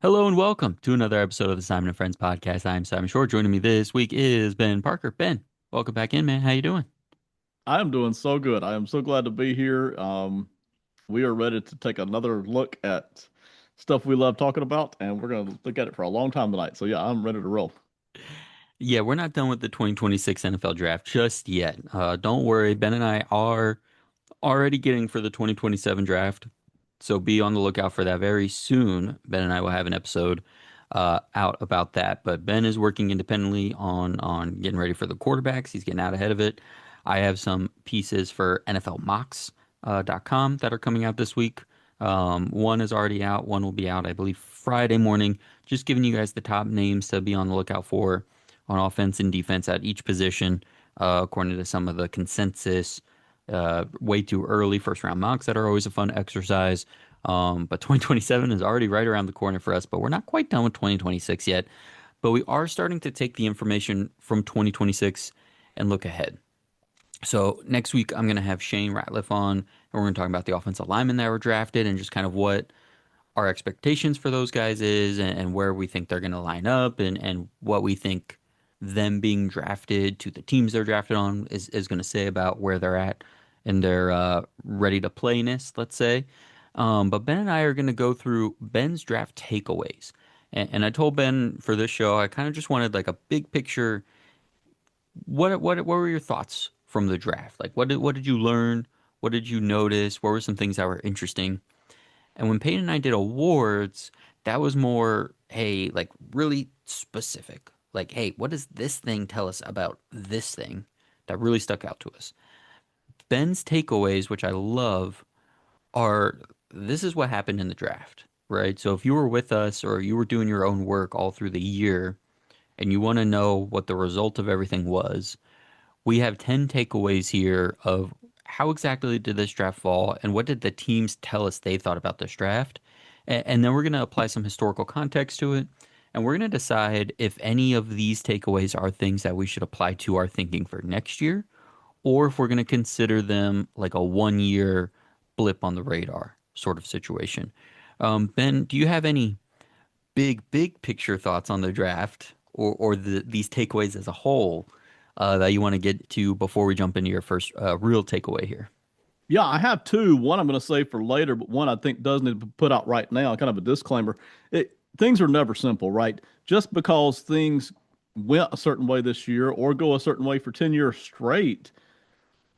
Hello and welcome to another episode of the Simon and Friends podcast. I'm Simon Short. Joining me this week is Ben Parker. Ben, welcome back in, man. How you doing? I am doing so good. I am so glad to be here. We are ready to take another look at stuff we love talking about, and we're going to look at it for a long time tonight. So, yeah, I'm ready to roll. Yeah, we're not done with the 2026 NFL draft just yet. Don't worry, Ben and I are already getting for the 2027 draft. So be on the lookout for that very soon. Ben and I will have an episode out about that. But Ben is working independently on getting ready for the quarterbacks. He's getting out ahead of it. I have some pieces for NFLmocks.com that are coming out this week. One is already out. One will be out, I believe, Friday morning. Just giving you guys the top names to be on the lookout for on offense and defense at each position, according to some of the consensus way too early first round mocks that are always a fun exercise. But 2027 is already right around the corner for us, but we're not quite done with 2026 yet. But we are starting to take the information from 2026 and look ahead. So next week, I'm going to have Shane Ratliff on, and we're going to talk about the offensive linemen that were drafted and just kind of what our expectations for those guys is and where we think they're going to line up and what we think them being drafted to the teams they're drafted on is going to say about where they're at in their ready to playness, let's say. But Ben and I are going to go through Ben's draft takeaways. And I told Ben for this show, I kind of just wanted like a big picture. What were your thoughts from the draft? Like what did you learn? What did you notice? What were some things that were interesting? And when Peyton and I did awards, that was more, hey, like really specific. Like, hey, what does this thing tell us about this thing that really stuck out to us? Ben's takeaways, which I love, are this is what happened in the draft, right? So if you were with us or you were doing your own work all through the year and you want to know what the result of everything was, we have 10 takeaways here of how exactly did this draft fall and what did the teams tell us they thought about this draft. And then we're going to apply some historical context to it. And we're going to decide if any of these takeaways are things that we should apply to our thinking for next year, or if we're going to consider them like a 1 year blip on the radar sort of situation. Ben, do you have any big picture thoughts on the draft or these takeaways as a whole that you want to get to before we jump into your first real takeaway here? Yeah, I have two. One I'm going to save for later, but one I think does need to be put out right now. Kind of a disclaimer. Things are never simple, right? Just because things went a certain way this year or go a certain way for 10 years straight,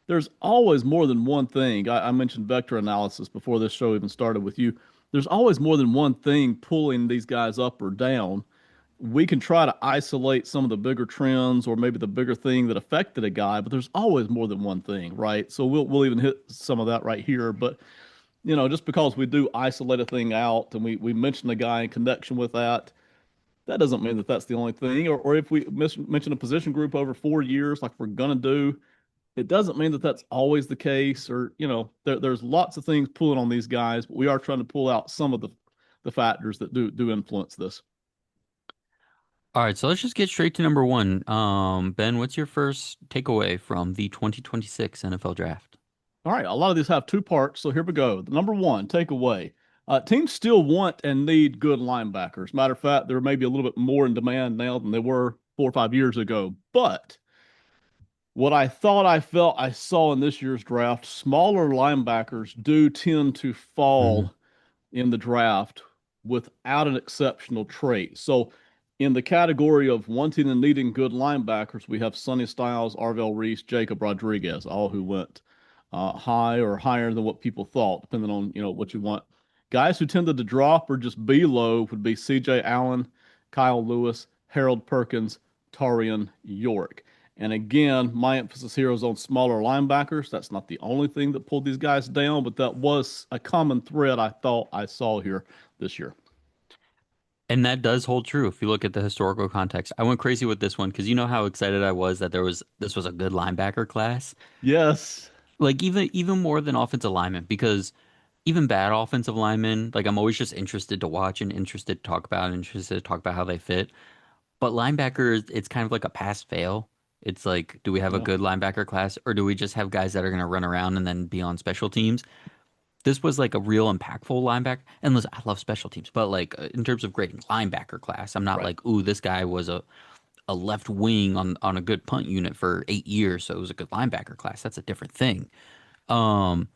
there's always more than one thing. I mentioned vector analysis before this show even started with you. There's always more than one thing pulling these guys up or down. We can try to isolate some of the bigger trends or maybe the bigger thing that affected a guy, but there's always more than one thing, right? So we'll even hit some of that right here. But just because we do isolate a thing out and we mention a guy in connection with that, that doesn't mean that that's the only thing. Or if we mention a position group over 4 years, like we're gonna do, it doesn't mean that that's always the case. Or there's lots of things pulling on these guys, but we are trying to pull out some of the factors that do influence this. All right, so let's just get straight to number one. Ben, what's your first takeaway from the 2026 NFL Draft? All right, a lot of these have two parts, so here we go. Number one, takeaway. Teams still want and need good linebackers. Matter of fact, they're maybe a little bit more in demand now than they were 4 or 5 years ago. But what I thought I felt I saw in this year's draft, smaller linebackers do tend to Hmm. fall in the draft without an exceptional trait. So, in the category of wanting and needing good linebackers, we have Sonny Styles, Arvell Reese, Jacob Rodriguez, all who went high or higher than what people thought, depending on what you want. Guys who tended to drop or just be low would be C.J. Allen, Kyle Lewis, Harold Perkins, Tarian York. And again, my emphasis here is on smaller linebackers. That's not the only thing that pulled these guys down, but that was a common thread I thought I saw here this year. And that does hold true if you look at the historical context. I went crazy with this one because you know how excited I was that this was a good linebacker class. Yes. Like even more than offensive linemen, because even bad offensive linemen, like I'm always just interested to watch and interested to talk about and interested to talk about how they fit. But linebackers, it's kind of like a pass fail. It's like, do we have a Yeah. good linebacker class or do we just have guys that are going to run around and then be on special teams? This was like a real impactful linebacker. And listen, I love special teams, but like in terms of grading linebacker class, I'm not Right. like, ooh, this guy was a left wing on a good punt unit for 8 years, so it was a good linebacker class. That's a different thing. Um,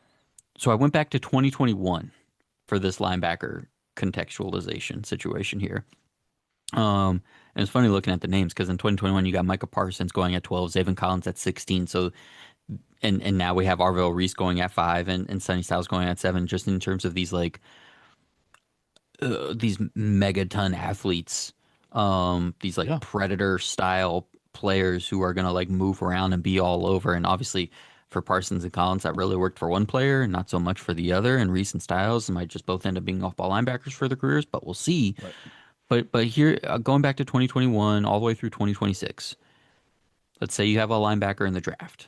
so I went back to 2021 for this linebacker contextualization situation here. And it's funny looking at the names because in 2021 you got Micah Parsons going at 12, Zayvon Collins at 16. So and now we have Arvell Reese going at 5 and Sonny Styles going at 7. Just in terms of these megaton athletes, these like Yeah. predator style players who are gonna like move around and be all over. And obviously for Parsons and Collins, that really worked for one player and not so much for the other. And Reese and Styles might just both end up being off ball linebackers for their careers, but we'll see. Right. But here, going back to 2021 all the way through 2026, let's say you have a linebacker in the draft.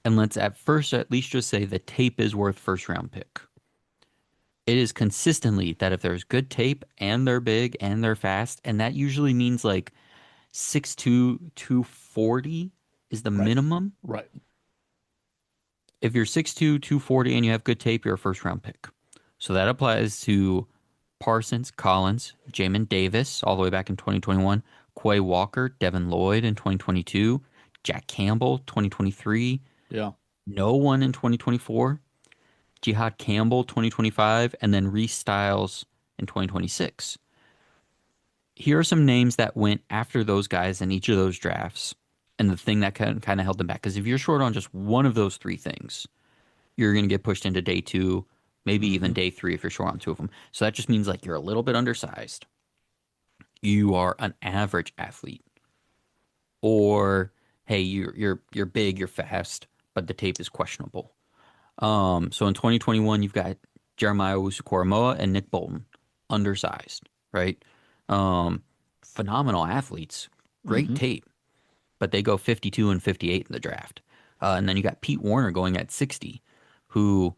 And let's at first at least just say the tape is worth first round pick. It is consistently that if there's good tape and they're big and they're fast, and that usually means like 6'2", 240 is the Right. minimum. Right. If you're 6'2", 240 and you have good tape, you're a first round pick. So that applies to Parsons, Collins, Jamin Davis, all the way back in 2021, Quay Walker, Devin Lloyd in 2022, Jack Campbell, 2023, Yeah. no one in 2024, Jihad Campbell, 2025, and then Reese Styles in 2026. Here are some names that went after those guys in each of those drafts, and the thing that kind of held them back. Because if you're short on just one of those three things, you're going to get pushed into day two, maybe even Hmm. day three if you're short on two of them. So that just means like you're a little bit undersized. You are an average athlete, or hey, you're big, you're fast, but the tape is questionable. So in 2021, you've got Jeremiah Owusu-Koramoah and Nick Bolton, undersized, right? Um, Phenomenal athletes, great Hmm. tape, but they go 52 and 58 in the draft. And then you got Pete Warner going at 60, who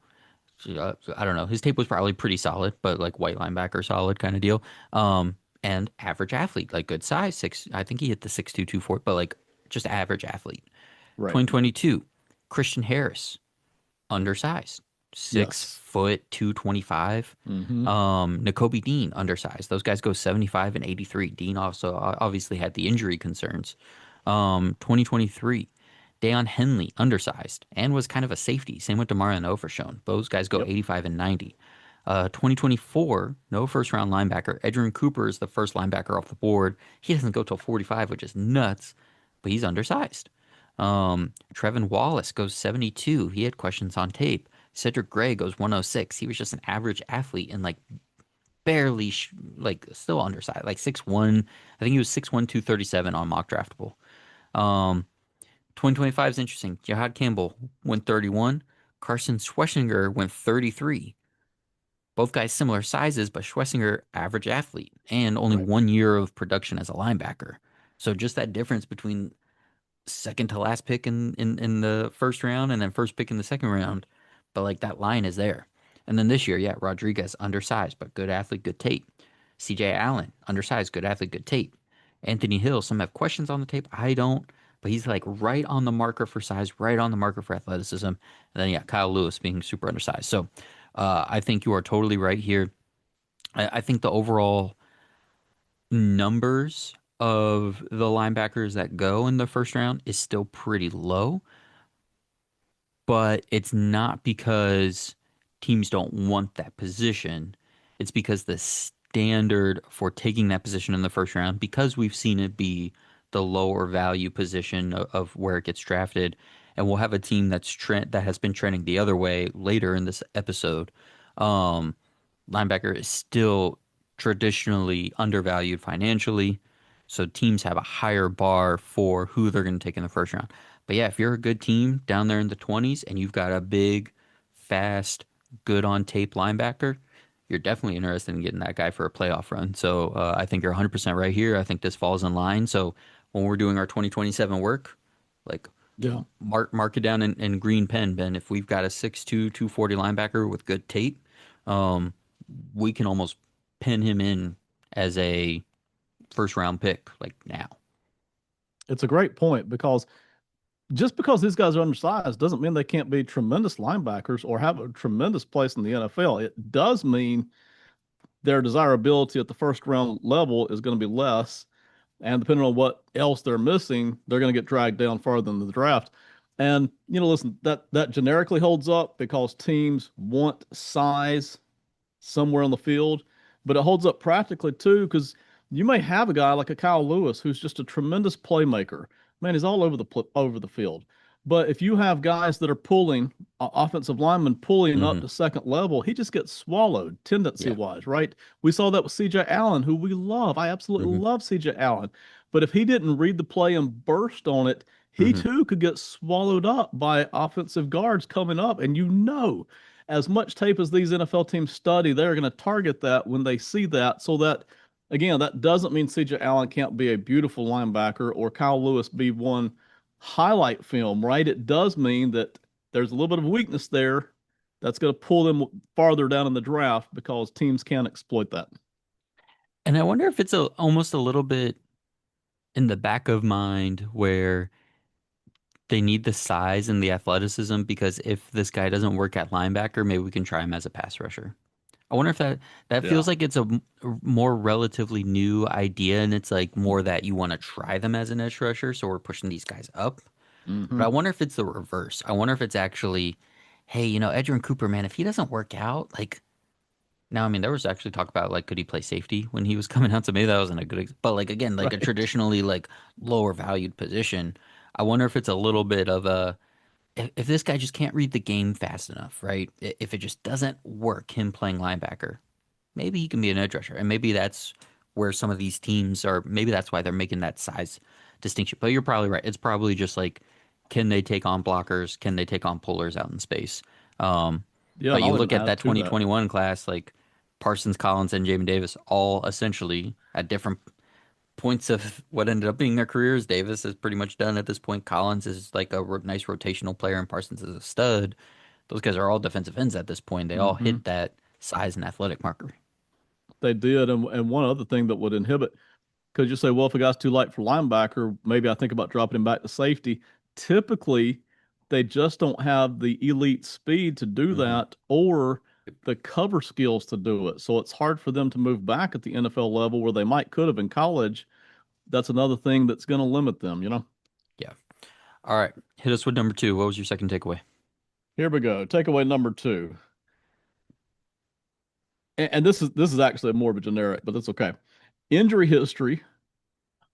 I don't know, his tape was probably pretty solid, but like white linebacker solid kind of deal. And average athlete, like good size, six. I think he hit the 6'2", 240, but like just average athlete. Right. 2022, Christian Harris, undersized, six Yes. foot 225. Hmm. N'Kobe Dean, undersized. Those guys go 75 and 83. Dean also obviously had the injury concerns. 2023, Deion Henley, undersized, and was kind of a safety. Same with Demarion Overshown. Those guys go Yep. 85 and 90. 2024, no first round linebacker. Edgerrin Cooper is the first linebacker off the board. He doesn't go till 45, which is nuts, but he's undersized. Trevin Wallace goes 72. He had questions on tape. Cedric Gray goes 106. He was just an average athlete and like barely, like still undersized, like 6'1". I think he was 6'1", 237 on mock draftable. Um, 2025 is interesting. Jihad Campbell went 31. Carson Schwessinger went 33. Both guys similar sizes, but Schwessinger average athlete and only Right. 1 year of production as a linebacker. So just that difference between second to last pick in the first round and then first pick in the second round. But like that line is there. And then this year, yeah, Rodriguez undersized, but good athlete, good tape. CJ Allen, undersized, good athlete, good tape. Anthony Hill, some have questions on the tape. I don't, but he's like right on the marker for size, right on the marker for athleticism. And then yeah, Kyle Lewis being super undersized. So I think you are totally right here. I think the overall numbers of the linebackers that go in the first round is still pretty low, but it's not because teams don't want that position. It's because the standard for taking that position in the first round, because we've seen it be the lower value position of where it gets drafted, and we'll have a team that has been trending the other way later in this episode. Um, Linebacker is still traditionally undervalued financially, so teams have a higher bar for who they're going to take in the first round. But yeah, if you're a good team down there in the 20s and you've got a big, fast, good on tape linebacker, you're definitely interested in getting that guy for a playoff run. So I think you're 100% right here. I think this falls in line. So when we're doing our 2027 work, like Yeah. mark it down in green pen, Ben. If we've got a 6'2", 240 linebacker with good tape, um, we can almost pin him in as a first round pick like now. It's a great point because just because these guys are undersized doesn't mean they can't be tremendous linebackers or have a tremendous place in the NFL. It does mean their desirability at the first round level is going to be less. And depending on what else they're missing, they're going to get dragged down farther in the draft. And, listen, that generically holds up because teams want size somewhere on the field, but it holds up practically too because you may have a guy like a Kyle Lewis who's just a tremendous playmaker. Man, he's all over the field. But if you have guys that are pulling offensive linemen pulling up Hmm. to second level, he just gets swallowed tendency Yeah. wise, right? We saw that with CJ Allen, who we love. I absolutely Hmm. love CJ Allen. But if he didn't read the play and burst on it, he Hmm. too could get swallowed up by offensive guards coming up. And as much tape as these NFL teams study, they're going to target that when they see that. So that, again, that doesn't mean CJ Allen can't be a beautiful linebacker or Kyle Lewis be one highlight film, right? It does mean that there's a little bit of weakness there that's going to pull them farther down in the draft because teams can exploit that. And I wonder if it's almost a little bit in the back of mind where they need the size and the athleticism because if this guy doesn't work at linebacker, maybe we can try him as a pass rusher. I wonder if that Yeah. feels like it's a more relatively new idea, and it's like more that you want to try them as an edge rusher, so we're pushing these guys up. But Hmm. I wonder if it's the reverse. I wonder if it's actually, hey, Edgerrin Cooper, man, if he doesn't work out, like now, I mean, there was actually talk about like could he play safety when he was coming out to me. That wasn't a good, but like again, like a Right. traditionally like lower valued position. I wonder if it's a little bit of a if this guy just can't read the game fast enough, right? If it just doesn't work, him playing linebacker, maybe he can be an edge rusher, and maybe that's where some of these teams are. Maybe that's why they're making that size distinction. But you're probably right. It's probably just like, can they take on blockers? Can they take on pullers out in space? Um, Yeah. but And you I'll even look at add that to that. 2021 class, like Parsons, Collins, and Jamin Davis, all essentially at different points of what ended up being their careers. Davis is pretty much done at this point. Collins is like a nice rotational player, and Parsons is a stud. Those guys are all defensive ends at this point. They all Hmm. hit that size and athletic marker. They did. And one other thing that would inhibit, because you say, well, if a guy's too light for linebacker, maybe I think about dropping him back to safety. Typically, they just don't have the elite speed to do Hmm. that or the cover skills to do it. So it's hard for them to move back at the NFL level where they might could have in college. That's another thing that's going to limit them. Yeah. All right. Hit us with number two. What was your second takeaway? Here we go. Takeaway number two. And this is actually more of a generic, but that's okay. Injury history,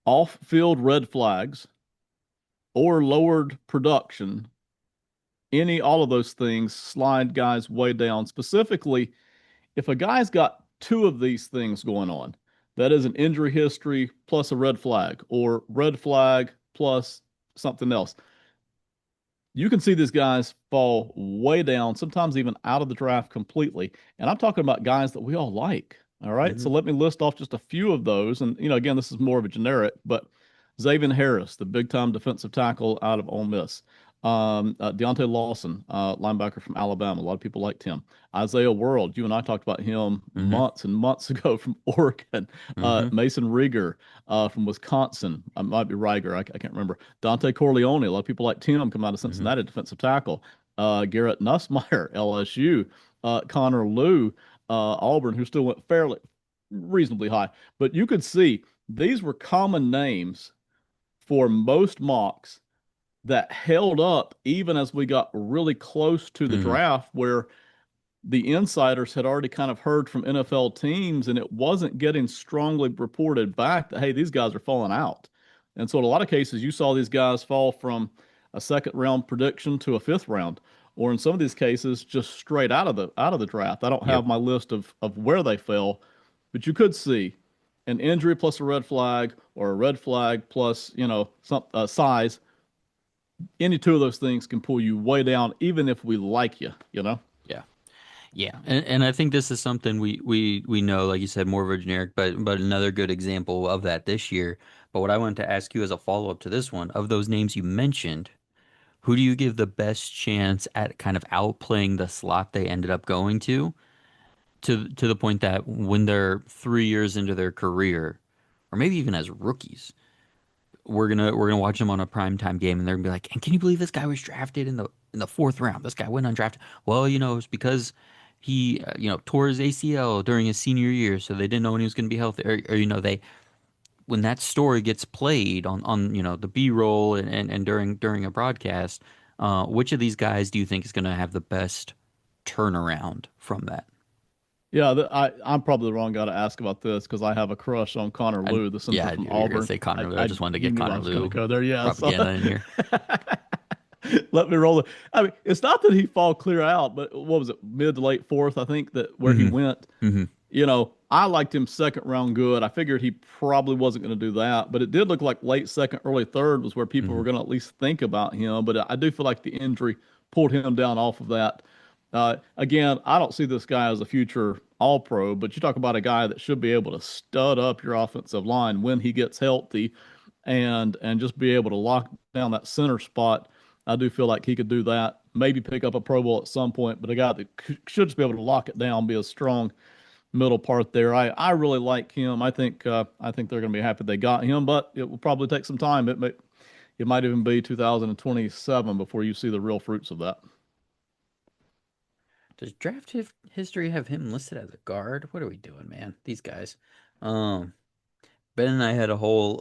off-field red flags, or lowered production, all of those things slide guys way down. Specifically, if a guy's got two of these things going on, that is an injury history plus a red flag, or red flag plus something else, you can see these guys fall way down, sometimes even out of the draft completely. And I'm talking about guys that we all like. All right. So Hmm. let me list off just a few of those. And, again, this is more of a generic, but Xavier Harris, the big time defensive tackle out of Ole Miss. Deontay Lawson, linebacker from Alabama. A lot of people liked him. Isaiah World, you and I talked about him Hmm. months and months ago from Oregon. Hmm. Mason Rieger from Wisconsin. I might be Riger. I can't remember. Dante Corleone. A lot of people like Tim come out of Hmm. Cincinnati, defensive tackle. Garrett Nussmeier, LSU. Connor Liu, Auburn, who still went fairly reasonably high. But you could see these were common names for most mocks that held up even as we got really close to the Hmm. draft, where the insiders had already kind of heard from NFL teams, and it wasn't getting strongly reported back that, hey, these guys are falling out. And so, in a lot of cases, you saw these guys fall from a second round prediction to a fifth round, or in some of these cases, just straight out of the draft. I don't Yep. have my list of where they fell, but you could see an injury plus a red flag, or a red flag plus some size. Any two of those things can pull you way down, even if we like you. Yeah. Yeah. And I think this is something we know, like you said, more of a generic, but another good example of that this year. But what I wanted to ask you as a follow-up to this one, of those names you mentioned, who do you give the best chance at kind of outplaying the slot they ended up going to the point that when they're 3 years into their career, or maybe even as rookies, we're gonna watch him on a primetime game, and they're gonna be like, and can you believe this guy was drafted in the fourth round? This guy went undrafted. Well, it's because he tore his ACL during his senior year, so they didn't know when he was gonna be healthy. Or they when that story gets played on the B-roll and during a broadcast, which of these guys do you think is gonna have the best turnaround from that? Yeah, I'm probably the wrong guy to ask about this because I have a crush on Connor Lew, the Yeah, center I from knew you were gonna Auburn. say Connor Lue. I just wanted to You get knew I Connor was going to Lue go there. Yeah, so propaganda in here. let me roll it. I mean, it's not that he fall clear out, but what was it, mid to late fourth? I think that where he Hmm. went. Hmm. I liked him second round good. I figured he probably wasn't going to do that, but it did look like late second, early third was where people Hmm. were going to at least think about him. But I do feel like the injury pulled him down off of that. Again, I don't see this guy as a future all pro, but you talk about a guy that should be able to stud up your offensive line when he gets healthy and just be able to lock down that center spot. I do feel like he could do that. Maybe pick up a Pro Bowl at some point, but a guy that should just be able to lock it down, be a strong middle part there. I really like him. I think they're going to be happy they got him, but it will probably take some time. It might even be 2027 before you see the real fruits of that. Does history have him listed as a guard? What are we doing, man? These guys. Um, Ben and I had a whole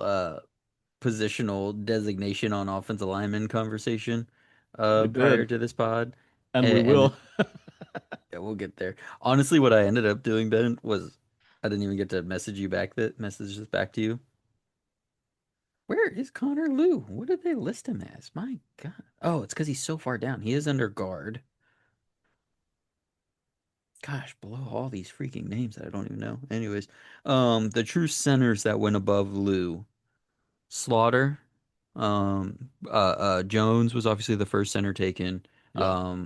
positional designation on offensive lineman conversation We prior did, to this pod, and we and will. yeah, we'll get there. Honestly, what I ended up doing, Ben, was I didn't even get to message this back to you. Where is Connor Lou? What did they list him as? My God. Oh, it's because he's so far down. He is under guard. Gosh, below all these freaking names that I don't even know. Anyways, the true centers that went above Lou, Slaughter, Jones was obviously the first center taken. Yeah.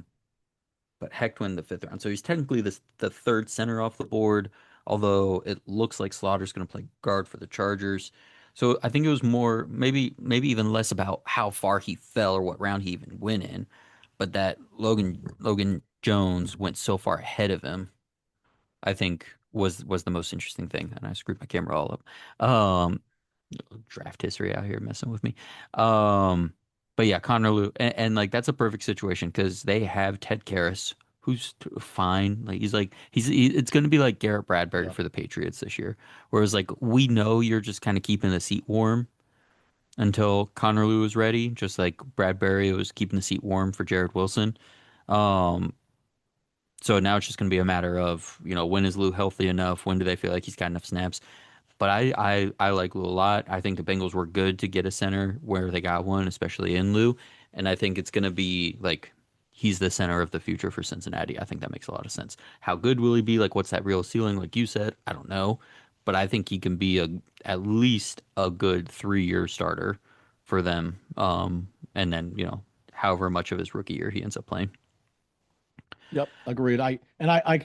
But Hecht went in the fifth round, so he's technically the third center off the board. Although it looks like Slaughter's going to play guard for the Chargers, so I think it was more maybe even less about how far he fell or what round he even went in, but that Logan Jones went so far ahead of him. I think was the most interesting thing, and I screwed my camera all up. Draft history out here messing with me. Um, but yeah, Connor Lew, and like that's a perfect situation because they have Ted Karras, who's fine. It's going to be like Garrett Bradbury Yeah. for the Patriots this year. Whereas like we know you're just kind of keeping the seat warm until Connor Lew is ready, just like Bradbury was keeping the seat warm for Jared Wilson. Um, so now it's just going to be a matter of, when is Lou healthy enough? When do they feel like he's got enough snaps? But I like Lou a lot. I think the Bengals were good to get a center where they got one, especially in Lou. And I think it's going to be like he's the center of the future for Cincinnati. I think that makes a lot of sense. How good will he be? Like, what's that real ceiling? Like you said, I don't know. But I think he can be at least a good 3 year starter for them. And then, however much of his rookie year he ends up playing. Yep, agreed. I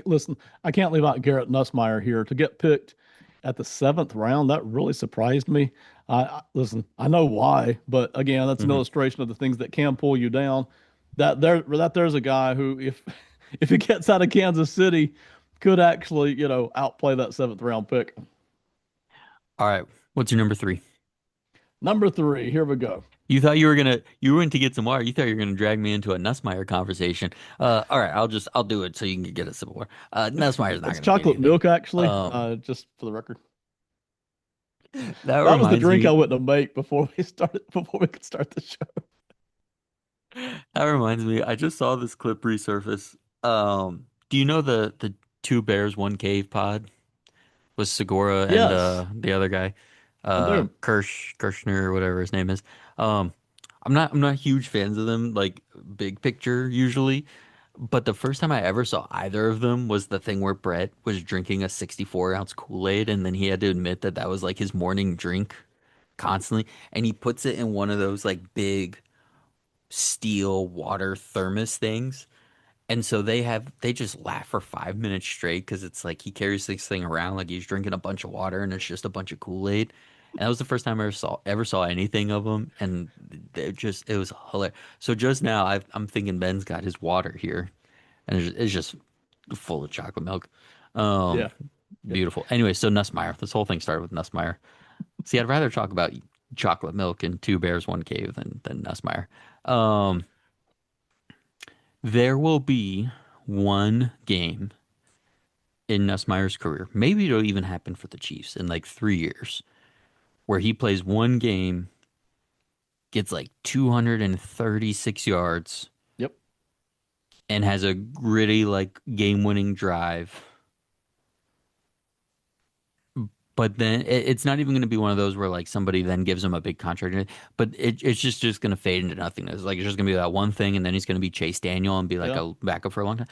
listen. I can't leave out Garrett Nussmeier here to get picked at the seventh round. That really surprised me. Listen. I know why, but again, that's an Hmm. illustration of the things that can pull you down. There's a guy who, if if he gets out of Kansas City, could actually outplay that seventh round pick. All right. What's your number three? Number three. Here we go. You were to get some water. You thought you were gonna drag me into a Nussmeier conversation. All right, I'll do it so you can get a sip of water. Nussmeier's not It's gonna be chocolate anything. milk, actually. Um, Just for the record, that that was the reminds drink I me. went to make before we could start the show. That reminds me. I just saw this clip resurface. Do you know the two bears, one cave pod was Segura and Yes, the other guy, I do. Kirschner or whatever his name is. Um, I'm not huge fans of them, like big picture usually. But the first time I ever saw either of them was the thing where Brett was drinking a 64-ounce Kool-Aid, and then he had to admit that that was like his morning drink constantly. And he puts it in one of those like big steel water thermos things. And so they just laugh for 5 minutes straight because it's like he carries this thing around like he's drinking a bunch of water and it's just a bunch of Kool-Aid. And that was the first time I ever saw anything of them, and it was hilarious. So just now I'm thinking Ben's got his water here, and it's just full of chocolate milk. Um, Yeah. Yeah. Beautiful. Anyway, so Nussmeier. This whole thing started with Nussmeier. See, I'd rather talk about chocolate milk and two bears, one cave than Nussmeier. Um, there will be one game in Nussmeier's career. Maybe it'll even happen for the Chiefs in like 3 years, where he plays one game, gets like 236 yards, Yep. and has a gritty like game-winning drive. But then it's not even going to be one of those where like somebody then gives him a big contract, but it's just going to fade into nothingness. Like it's just going to be that one thing, and then he's going to be Chase Daniel and be like Yeah. a backup for a long time.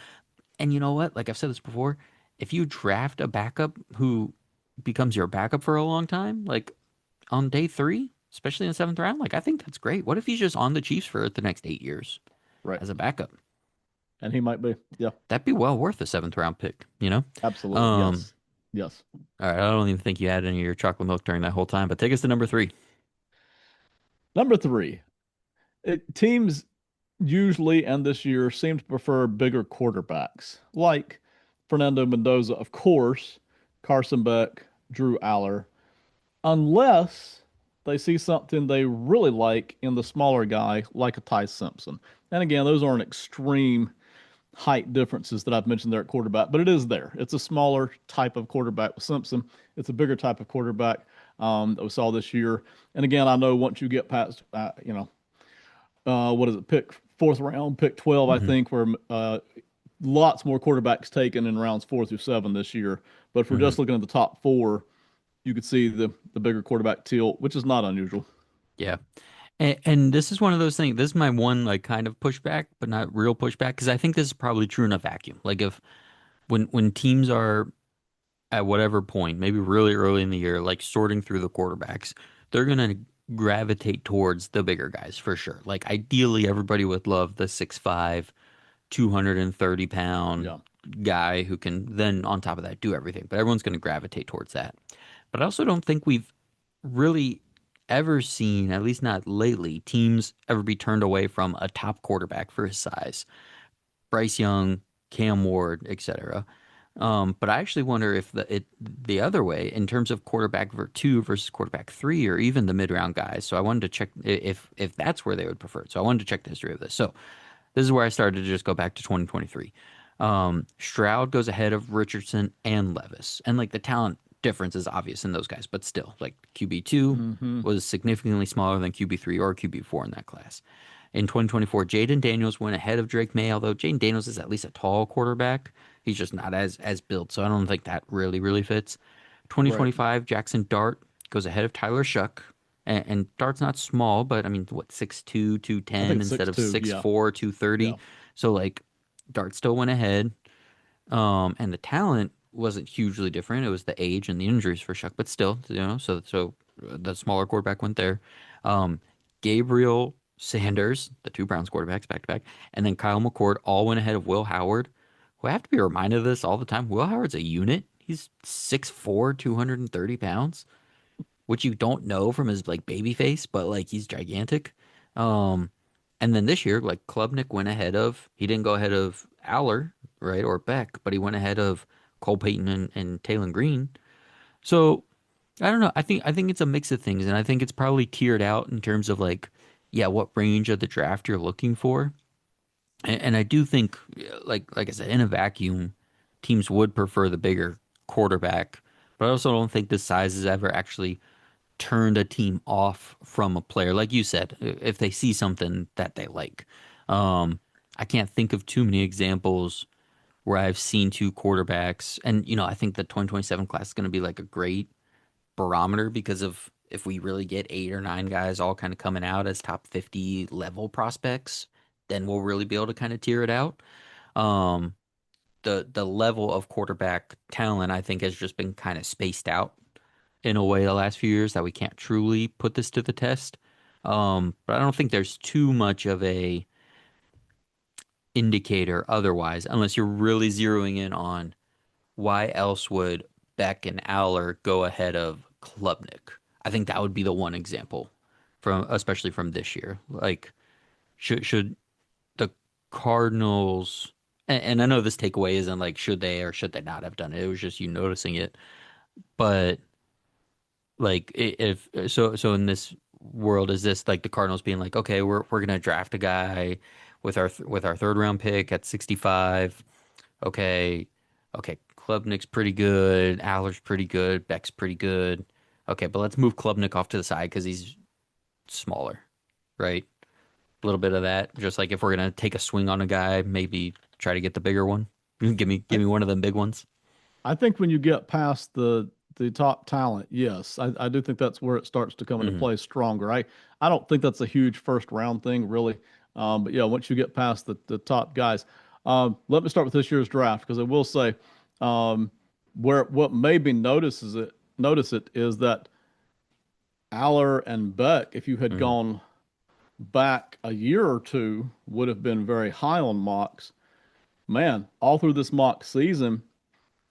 And you know what? Like I've said this before, if you draft a backup who becomes your backup for a long time, like on day three, especially in the seventh round, like I think that's great. What if he's just on the Chiefs for the next 8 years Right. as a backup? And he might be. Yeah. That'd be well worth a seventh round pick, you know? Absolutely. Um, Yes. Yes. all right, I don't even think you had any of your chocolate milk during that whole time, but take us to number three. Number three, teams usually and this year seem to prefer bigger quarterbacks, like Fernando Mendoza, of course, Carson Beck, Drew Aller, unless they see something they really like in the smaller guy, like a Ty Simpson. And again, those aren't extreme height differences that I've mentioned there at quarterback, but it is there. It's a smaller type of quarterback with Simpson. It's a bigger type of quarterback that we saw this year. And again, I know once you get past, what is it, pick fourth round, pick 12, I Hmm. think, where lots more quarterbacks taken in rounds 4 through 7 this year. But if we're Hmm. just looking at the top four, you could see the bigger quarterback tilt, which is not unusual. Yeah. And this is one of those things. This is my one like kind of pushback, but not real pushback, because I think this is probably true in a vacuum. Like if when teams are at whatever point, maybe really early in the year, like sorting through the quarterbacks, they're gonna gravitate towards the bigger guys for sure. Like ideally, everybody would love the 6'5", 230 pound Yeah. guy who can then on top of that do everything. But everyone's gonna gravitate towards that. But I also don't think we've really ever seen, at least not lately, teams ever be turned away from a top quarterback for his size. Bryce Young, Cam Ward, etc. But I actually wonder if the other way in terms of quarterback two versus quarterback three, or even the mid round guys. So I wanted to check if that's where they would prefer it. So I wanted to check the history of this. So this is where I started to just go back to 2023. Stroud goes ahead of Richardson and Levis, and like the talent difference is obvious in those guys, but still, like QB2 Hmm. was significantly smaller than QB3 or QB4 in that class. In 2024, Jaden Daniels went ahead of Drake May, although Jaden Daniels is at least a tall quarterback. He's just not as built, so I don't think that really fits. Right. 2025, Jackson Dart goes ahead of Tyler Shuck. And Dart's not small, but I mean, what, 6'2", I think 210 it's instead six of two. Yeah. 6'4", Yeah. 230. So like Dart still went ahead. And the talent wasn't hugely different. It was the age and the injuries for Shuck, but still, so the smaller quarterback went there. Um, Gabriel Sanders, the two Browns quarterbacks back to back, and then Kyle McCord all went ahead of Will Howard, who I have to be reminded of this all the time. Will Howard's a unit. He's 6'4", 230 pounds, which you don't know from his like baby face, but like he's gigantic. Um, and then this year, like Klubnik went ahead of, he didn't go ahead of Aller, right, or Beck, but he went ahead of Cole Payton and Taylon Green. So I don't know. I think it's a mix of things, and I think it's probably tiered out in terms of like, yeah, what range of the draft you're looking for. And I do think, like I said, in a vacuum, teams would prefer the bigger quarterback, but I also don't think the size has ever actually turned a team off from a player. Like you said, if they see something that they like. I can't think of too many examples where I've seen two quarterbacks, and I think the 2027 class is going to be like a great barometer because of if we really get 8 or 9 guys all kind of coming out as top 50 level prospects, then we'll really be able to kind of tier it out. Um, the level of quarterback talent I think has just been kind of spaced out in a way the last few years that we can't truly put this to the test. But I don't think there's too much of a indicator otherwise, unless you're really zeroing in on why else would Beck and Aller go ahead of Klubnik. I think that would be the one example from especially from this year. Like should the Cardinals and I know this takeaway isn't like should they or should they not have done it. It was just you noticing it. But like if so in this world is this like the Cardinals being like, okay, we're gonna draft a guy with our third round pick at 65. Okay, okay, Klubnik's pretty good, Aller's pretty good, Beck's pretty good. Okay, but let's move Klubnik off to the side because he's smaller, right? A little bit of that. Just like if we're gonna take a swing on a guy, maybe try to get the bigger one. Give me one of them big ones. I think when you get past the top talent, yes, I do think that's where it starts to come into Hmm. play stronger. I don't think that's a huge first round thing, really. But yeah, once you get past the top guys, let me start with this year's draft because I will say, where what made me notice it is that Aller and Beck, if you had Hmm. gone back a year or two, would have been very high on mocks. Man, all through this mock season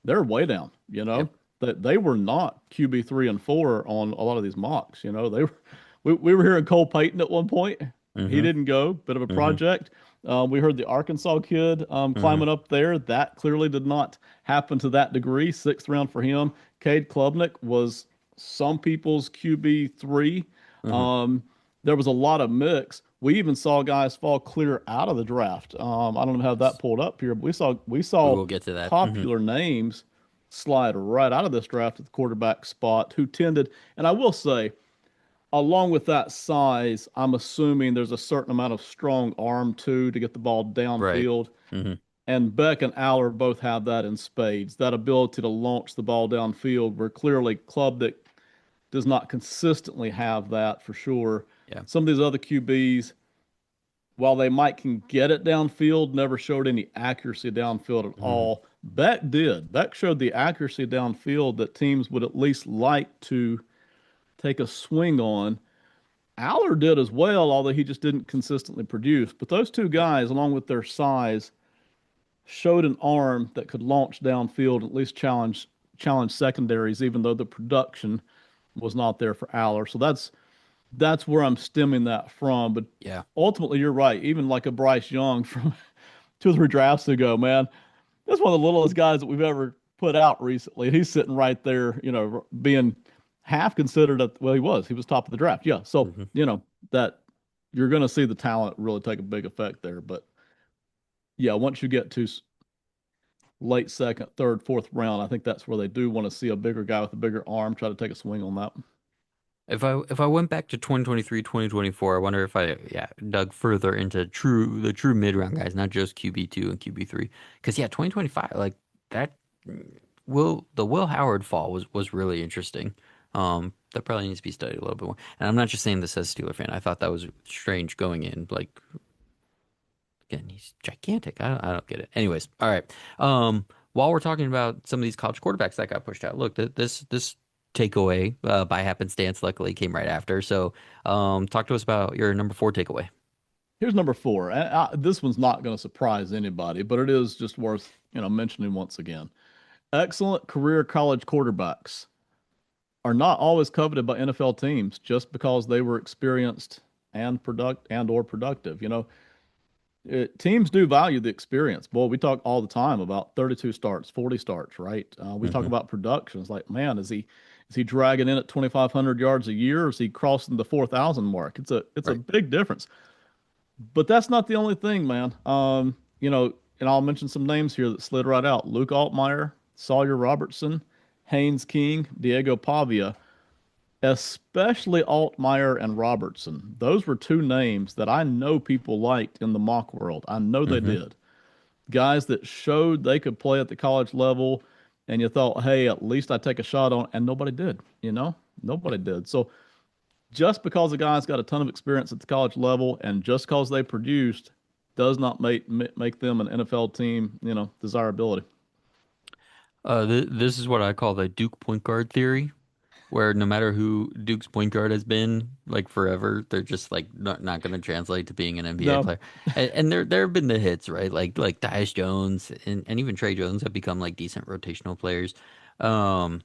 they're way down, Yep. that they were not QB 3 and 4 on a lot of these mocks. They were, we were hearing Cole Payton at one point. He Hmm. didn't go, bit of a Hmm. project. We heard the Arkansas kid Hmm. climbing up there. That clearly did not happen to that degree. Sixth round for him. Cade Klubnik was some people's QB 3. Hmm. Um, there was a lot of mix. We even saw guys fall clear out of the draft. I don't have that pulled up here, but we We saw will get to that. popular names slide right out of this draft at the quarterback spot who tended, and I will say, along with that size, I'm assuming there's a certain amount of strong arm too to get the ball Right. downfield. Hmm. And Beck and Aller both have that in spades, that ability to launch the ball downfield, where clearly Klubnik does not consistently have that for sure. Yeah. Some of these other QBs, while they might can get it downfield, never showed any accuracy downfield at Hmm. all. Beck did. Beck showed the accuracy downfield that teams would at least like to take a swing on. Aller did as well, although he just didn't consistently produce. But those two guys, along with their size, showed an arm that could launch downfield and at least challenge secondaries, even though the production was not there for Aller. So that's where I'm stemming that from. But Yeah. ultimately, you're right. Even like a Bryce Young from 2 or 3 drafts ago, man, that's one of the littlest guys that we've ever put out recently. He's sitting right there, being half considered at, well, he was top of the draft. Yeah. So, Hmm. that you're going to see the talent really take a big effect there. But yeah, once you get to late second, third, fourth round, I think that's where they do want to see a bigger guy with a bigger arm try to take a swing on that. If I went back to 2023, 2024, I wonder if I dug further into the true mid-round guys, not just QB2 and QB3. Because yeah, 2025 like that Will Howard fall was really interesting. That probably needs to be studied a little bit more. And I'm not just saying this as a Steeler fan. I thought that was strange going in. Like again, he's gigantic. I don't get it. Anyways, all right. While we're talking about some of these college quarterbacks that got pushed out, look, this takeaway by happenstance luckily came right after. So, talk to us about your number four takeaway. Here's number 4. This one's not going to surprise anybody, but it is just worth, mentioning once again. Excellent career college quarterbacks are not always coveted by NFL teams just because they were experienced and or productive. Teams do value the experience. Boy, we talk all the time about 32 starts, 40 starts, right? We talk Hmm. about production. It's like, man, is he dragging in at 2,500 yards a year, or is he crossing the 4,000 mark? It's a Right. big difference. But that's not the only thing, man. And I'll mention some names here that slid right out: Luke Altmaier, Sawyer Robertson, Haynes King, Diego Pavia. Especially Altmaier and Robertson. Those were two names that I know people liked in the mock world. I know they Hmm. did. Guys that showed they could play at the college level, and you thought, hey, at least I take a shot on, and nobody did, Nobody did. So just because a guy's got a ton of experience at the college level and just because they produced does not make them an NFL team, desirability. This is what I call the Duke point guard theory, where no matter who Duke's point guard has been, like forever, they're just like not going to translate to being an NBA No, player. And there have been the hits, right? Like Tyus Jones and even Trey Jones have become like decent rotational players. Um,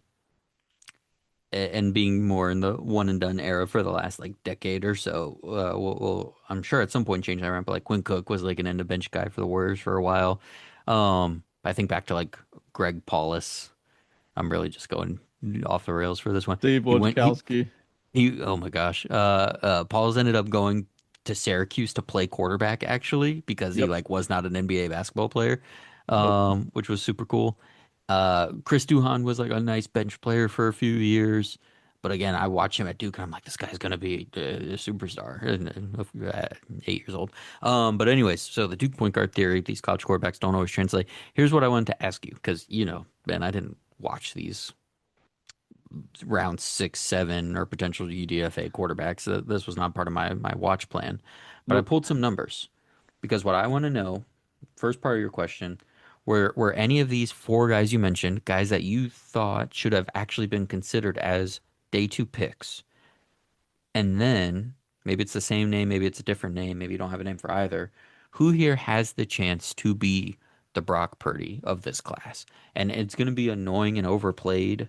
and being more in the one and done era for the last like decade or so. We'll I'm sure at some point change that around. But like Quinn Cook was like an end of bench guy for the Warriors for a while. I think back to like Greg Paulus. I'm really just going off the rails for this one. Steve He went he Wojciechowski. Oh my gosh. Paul's ended up going to Syracuse to play quarterback actually because he Yep. like was not an NBA basketball player, Nope. which was super cool. Chris Duhon was like a nice bench player for a few years, but again, I watch him at Duke and I'm like, this guy's gonna be a superstar. At 8 years old. But anyways, so the Duke point guard theory, these college quarterbacks don't always translate. Here's what I wanted to ask you because Ben, I didn't watch these round 6, 7, or potential UDFA quarterbacks. This was not part of my watch plan, but I Nope. pulled some numbers because what I want to know, first part of your question, were any of these four guys you mentioned guys that you thought should have actually been considered as day two picks, and then maybe it's the same name, maybe it's a different name, maybe you don't have a name for either. Who here has the chance to be the Brock Purdy of this class? And it's going to be annoying and overplayed,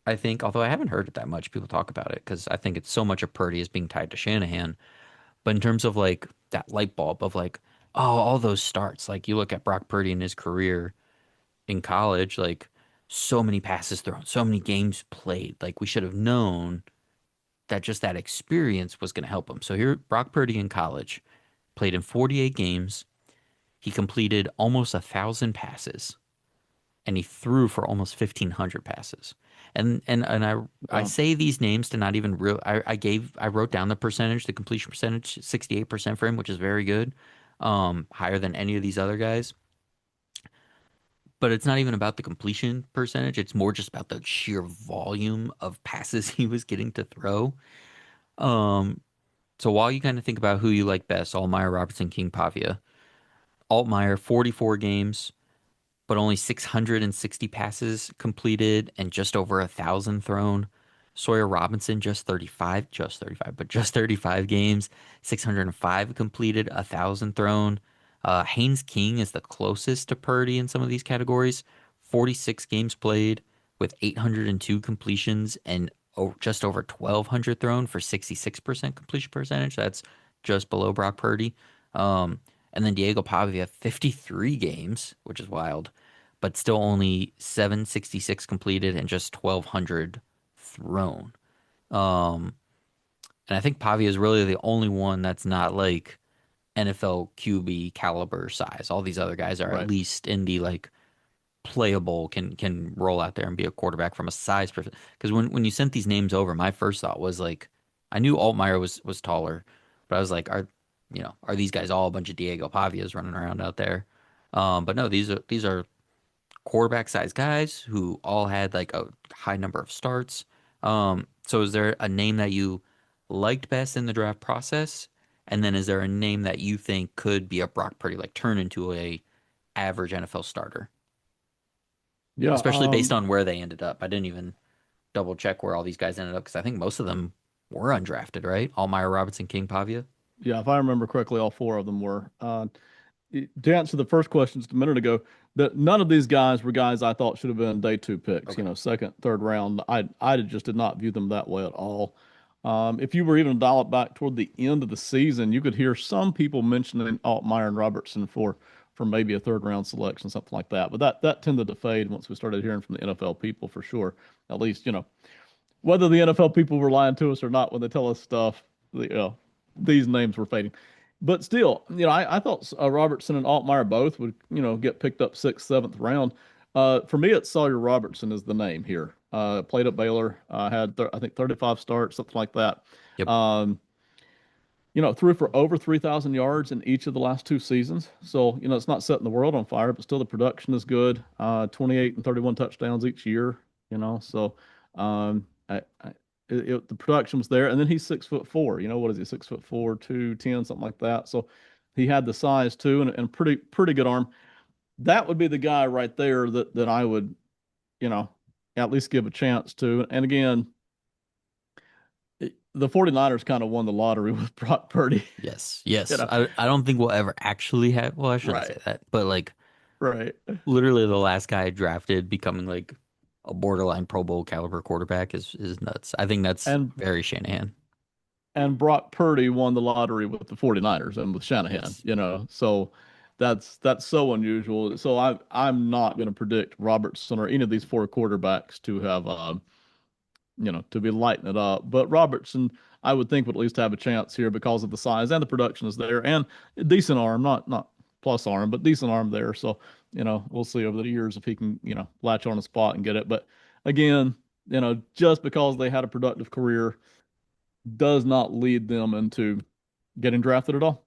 I think, although I haven't heard it that much people talk about it because I think it's so much of Purdy is being tied to Shanahan. But in terms of like that light bulb of like, oh, all those starts, like you look at Brock Purdy in his career in college, like so many passes thrown, so many games played. Like we should have known that just that experience was going to help him. So here, Brock Purdy in college played in 48 games. He completed almost 1,000 passes, and he threw for almost 1,500 passes. And I Yeah. say these names to not even real. I wrote down the percentage, the completion percentage, 68% for him, which is very good, higher than any of these other guys. But it's not even about the completion percentage. It's more just about the sheer volume of passes he was getting to throw. Um, So while you kind of think about who you like best, Altmaier, Robertson, King, Pavia, Altmaier, 44 games, but only 660 passes completed and just over 1,000 thrown. Sawyer Robinson, just 35, but just 35 games, 605 completed, 1,000 thrown. Haynes King is the closest to Purdy in some of these categories, 46 games played with 802 completions and just over 1,200 thrown for 66% completion percentage. That's just below Brock Purdy. And then Diego Pavia, 53 games, which is wild, but still only 766 completed and just 1,200 thrown. Um, and I think Pavia is really the only one that's not like NFL QB caliber size. All these other guys are at Right. least in the like playable, can roll out there and be a quarterback from a size perspective. Because when you sent these names over, my first thought was like, I knew Altmaier was taller, but I was like, are these guys all a bunch of Diego Pavias running around out there? But no, these are quarterback size guys who all had like a high number of starts. So is there a name that you liked best in the draft process? And then is there a name that you think could be a Brock Purdy, like turn into a average NFL starter? Yeah. Especially based on where they ended up. I didn't even double check where all these guys ended up because I think most of them were undrafted, right? Almeyer, Robinson, King, Pavia. Yeah. If I remember correctly, all four of them were. To answer the first question just a minute ago, that none of these guys were guys I thought should have been day two picks. Okay. Second, third round. I just did not view them that way at all. If you were even to dial it back toward the end of the season, you could hear some people mentioning Altmaier and Robertson for maybe a third round selection, something like that. But that tended to fade once we started hearing from the NFL people for sure. At least, whether the NFL people were lying to us or not when they tell us stuff, these names were fading. But still, I thought Robertson and Altmaier both would, get picked up sixth, seventh round. For me, it's Sawyer Robertson is the name here. Played at Baylor, I think 35 starts, something like that. Yep. Um, threw for over 3,000 yards in each of the last two seasons. So, it's not setting the world on fire, but still the production is good. 28 and 31 touchdowns each year, so the production was there. And then he's 6'4". What is he? 6'4", 210, something like that. So he had the size too, and pretty good arm. That would be the guy right there that I would, you know, at least give a chance to. And again, the 49ers kind of won the lottery with Brock Purdy. Yes. you Yes. know, I don't think we'll ever actually have, well, I shouldn't say right, that, but like right. literally the last guy drafted becoming like a borderline Pro Bowl caliber quarterback is nuts. I think that's And very Shanahan. and Brock Purdy won the lottery with the 49ers and with Shanahan, Yes. So that's so unusual. So I'm not going to predict Robertson or any of these four quarterbacks to have to be lighting it up. But Robertson, I would think would at least have a chance here because of the size and the production is there and a decent arm, not plus arm, but decent arm there. So, we'll see over the years if he can, latch on a spot and get it. But again, just because they had a productive career does not lead them into getting drafted at all.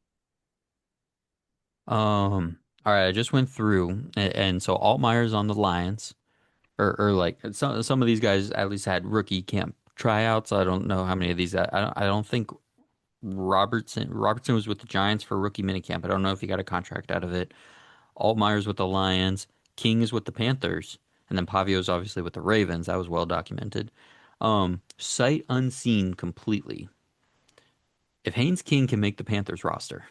All right, I just went through, and so Altmaier's on the Lions, or like some of these guys at least had rookie camp tryouts. I don't know how many of these. I don't think Robertson was with the Giants for rookie minicamp. I don't know if he got a contract out of it. Altmaier's with the Lions, King is with the Panthers, and then Pavio's obviously with the Ravens. That was well documented. Sight unseen completely. If Haynes King can make the Panthers roster,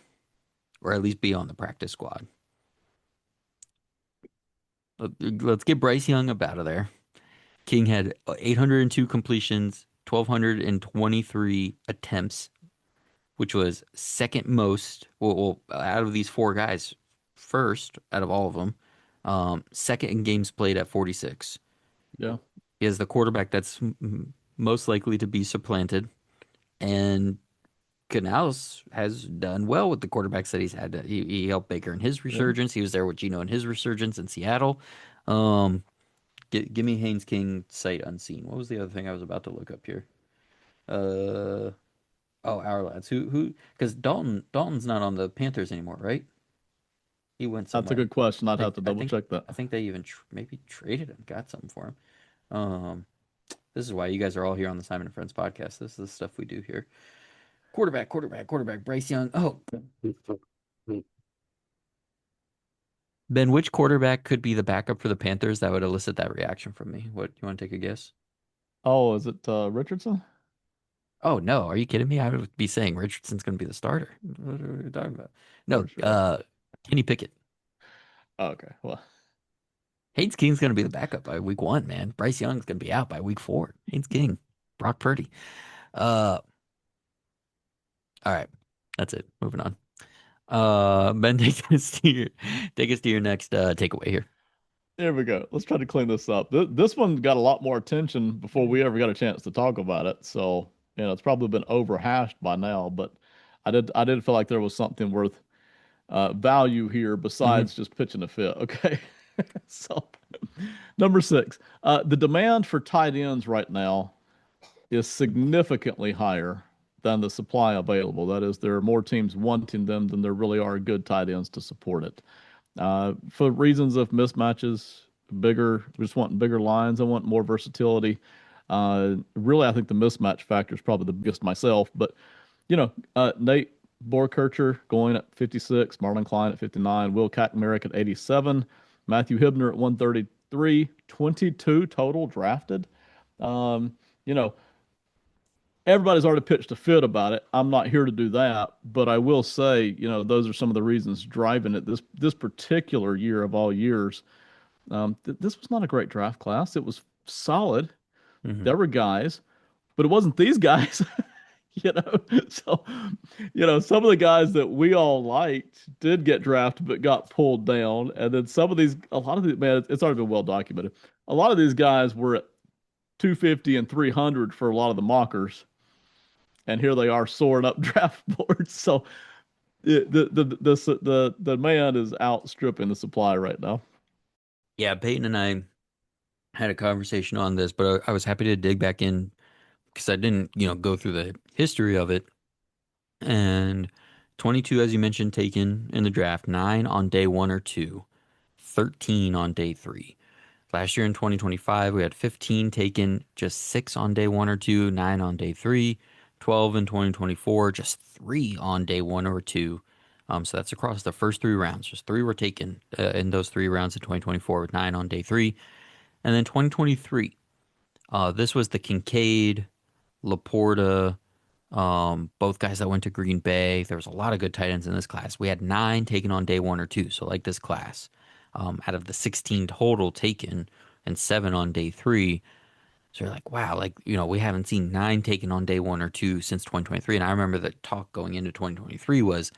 or at least be on the practice squad, let's get Bryce Young up out of there. King had 802 completions, 1,223 attempts, which was second most, out of these four guys, first out of all of them. Second in games played at 46. Yeah. He is the quarterback that's most likely to be supplanted. And Canales has done well with the quarterbacks that he's had. He helped Baker in his Yeah. resurgence. He was there with Geno in his resurgence in Seattle. Um, give me Haynes King sight unseen. What was the other thing I was about to look up here? Uh, oh, our lads. Who? Because Dalton's not on the Panthers anymore, right? He went That's a somewhere. good question. I I'd have think to I double think check that. I think they even maybe traded him, got something for him. This is why you guys are all here on the Simon and Friends podcast. This is the stuff we do here. Quarterback. Bryce Young. Oh, Ben, which quarterback could be the backup for the Panthers that would elicit that reaction from me? What, you want to take a guess? Oh, is it Richardson? Oh no, are you kidding me? I would be saying Richardson's going to be the starter. What are we talking about? For No, sure. Kenny Pickett. Okay. Well, Haynes King's going to be the backup by week 1, man. Bryce Young's going to be out by week 4. Haynes King, Brock Purdy. Uh, all right, that's it. Moving on. Ben, take us to your next takeaway here. here we go. Let's try to clean this up. This one got a lot more attention before we ever got a chance to talk about it. So, it's probably been overhashed by now, but I did feel like there was something worth value here Hmm. besides just pitching a fit. Okay. So, number six, the demand for tight ends right now is significantly higher than the supply available. That is, there are more teams wanting them than there really are good tight ends to support it. For reasons of mismatches, bigger, just wanting bigger lines. I want more versatility. Really, I think the mismatch factor is probably the biggest myself. But, Nate Borkircher going at 56, Marlon Klein at 59, Will Kaczmarek at 87, Matthew Hibner at 133, 22 total drafted. Um, you know, everybody's already pitched a fit about it. I'm not here to do that, but I will say, those are some of the reasons driving it this particular year of all years. This was not a great draft class. It was solid. Hmm. There were guys, but it wasn't these guys. you know. So, some of the guys that we all liked did get drafted, but got pulled down. And then a lot of these, man, it's already been well documented. A lot of these guys were at 250 and 300 for a lot of the mockers and here they are soaring up draft boards. So the demand is outstripping the supply right now. Yeah, Peyton and I had a conversation on this, but I was happy to dig back in because I didn't, go through the history of it. And 22, as you mentioned, taken in the draft, 9 on day 1 or 2, 13 on day 3. Last year in 2025, we had 15 taken, just 6 on day 1 or 2, 9 on day 3, 12 in 2024, just 3 on day 1 or 2. So that's across the first 3 rounds. Just 3 were taken in those 3 rounds in 2024 with 9 on day 3. And then 2023, this was the Kincaid, Laporta, both guys that went to Green Bay. There was a lot of good tight ends in this class. We had 9 taken on day 1 or 2. So like this class, out of the 16 total taken and 7 on day 3. So you're like, wow, like, we haven't seen 9 taken on day 1 or 2 since 2023. And I remember the talk going into 2023 was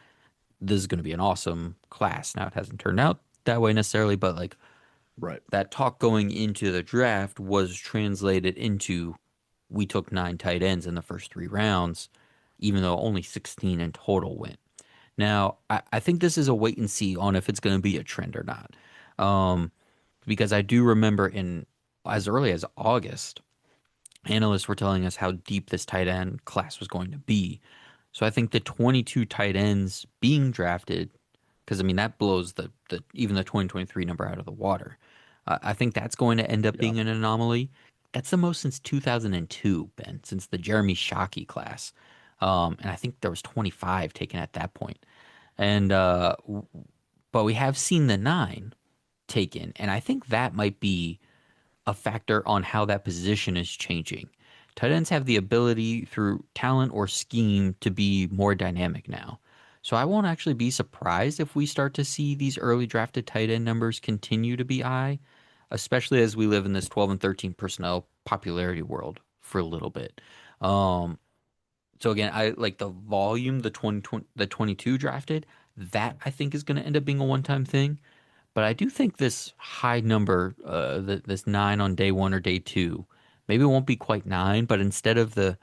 this is going to be an awesome class. Now it hasn't turned out that way necessarily, but like Right. that talk going into the draft was translated into we took 9 tight ends in the first 3 rounds, even though only 16 in total went. Now, I think this is a wait and see on if it's going to be a trend or not. Um, because I do remember in as early as August, analysts were telling us how deep this tight end class was going to be. So I think the 22 tight ends being drafted, because I mean that blows the even the 2023 number out of the water. I think that's going to end up Yeah. being an anomaly. That's the most since 2002, Ben, since the Jeremy Shockey class. And I think there was 25 taken at that point. And but we have seen the 9 taken, and I think that might be a factor on how that position is changing. Tight ends have the ability through talent or scheme to be more dynamic now. So I won't actually be surprised if we start to see these early drafted tight end numbers continue to be high, especially as we live in this 12 and 13 personnel popularity world for a little bit. Um, so again, I like the volume, the 22 drafted, that I think is going to end up being a one-time thing. But I do think this high number, this 9 on day 1 or day 2, maybe it won't be quite 9, but instead of the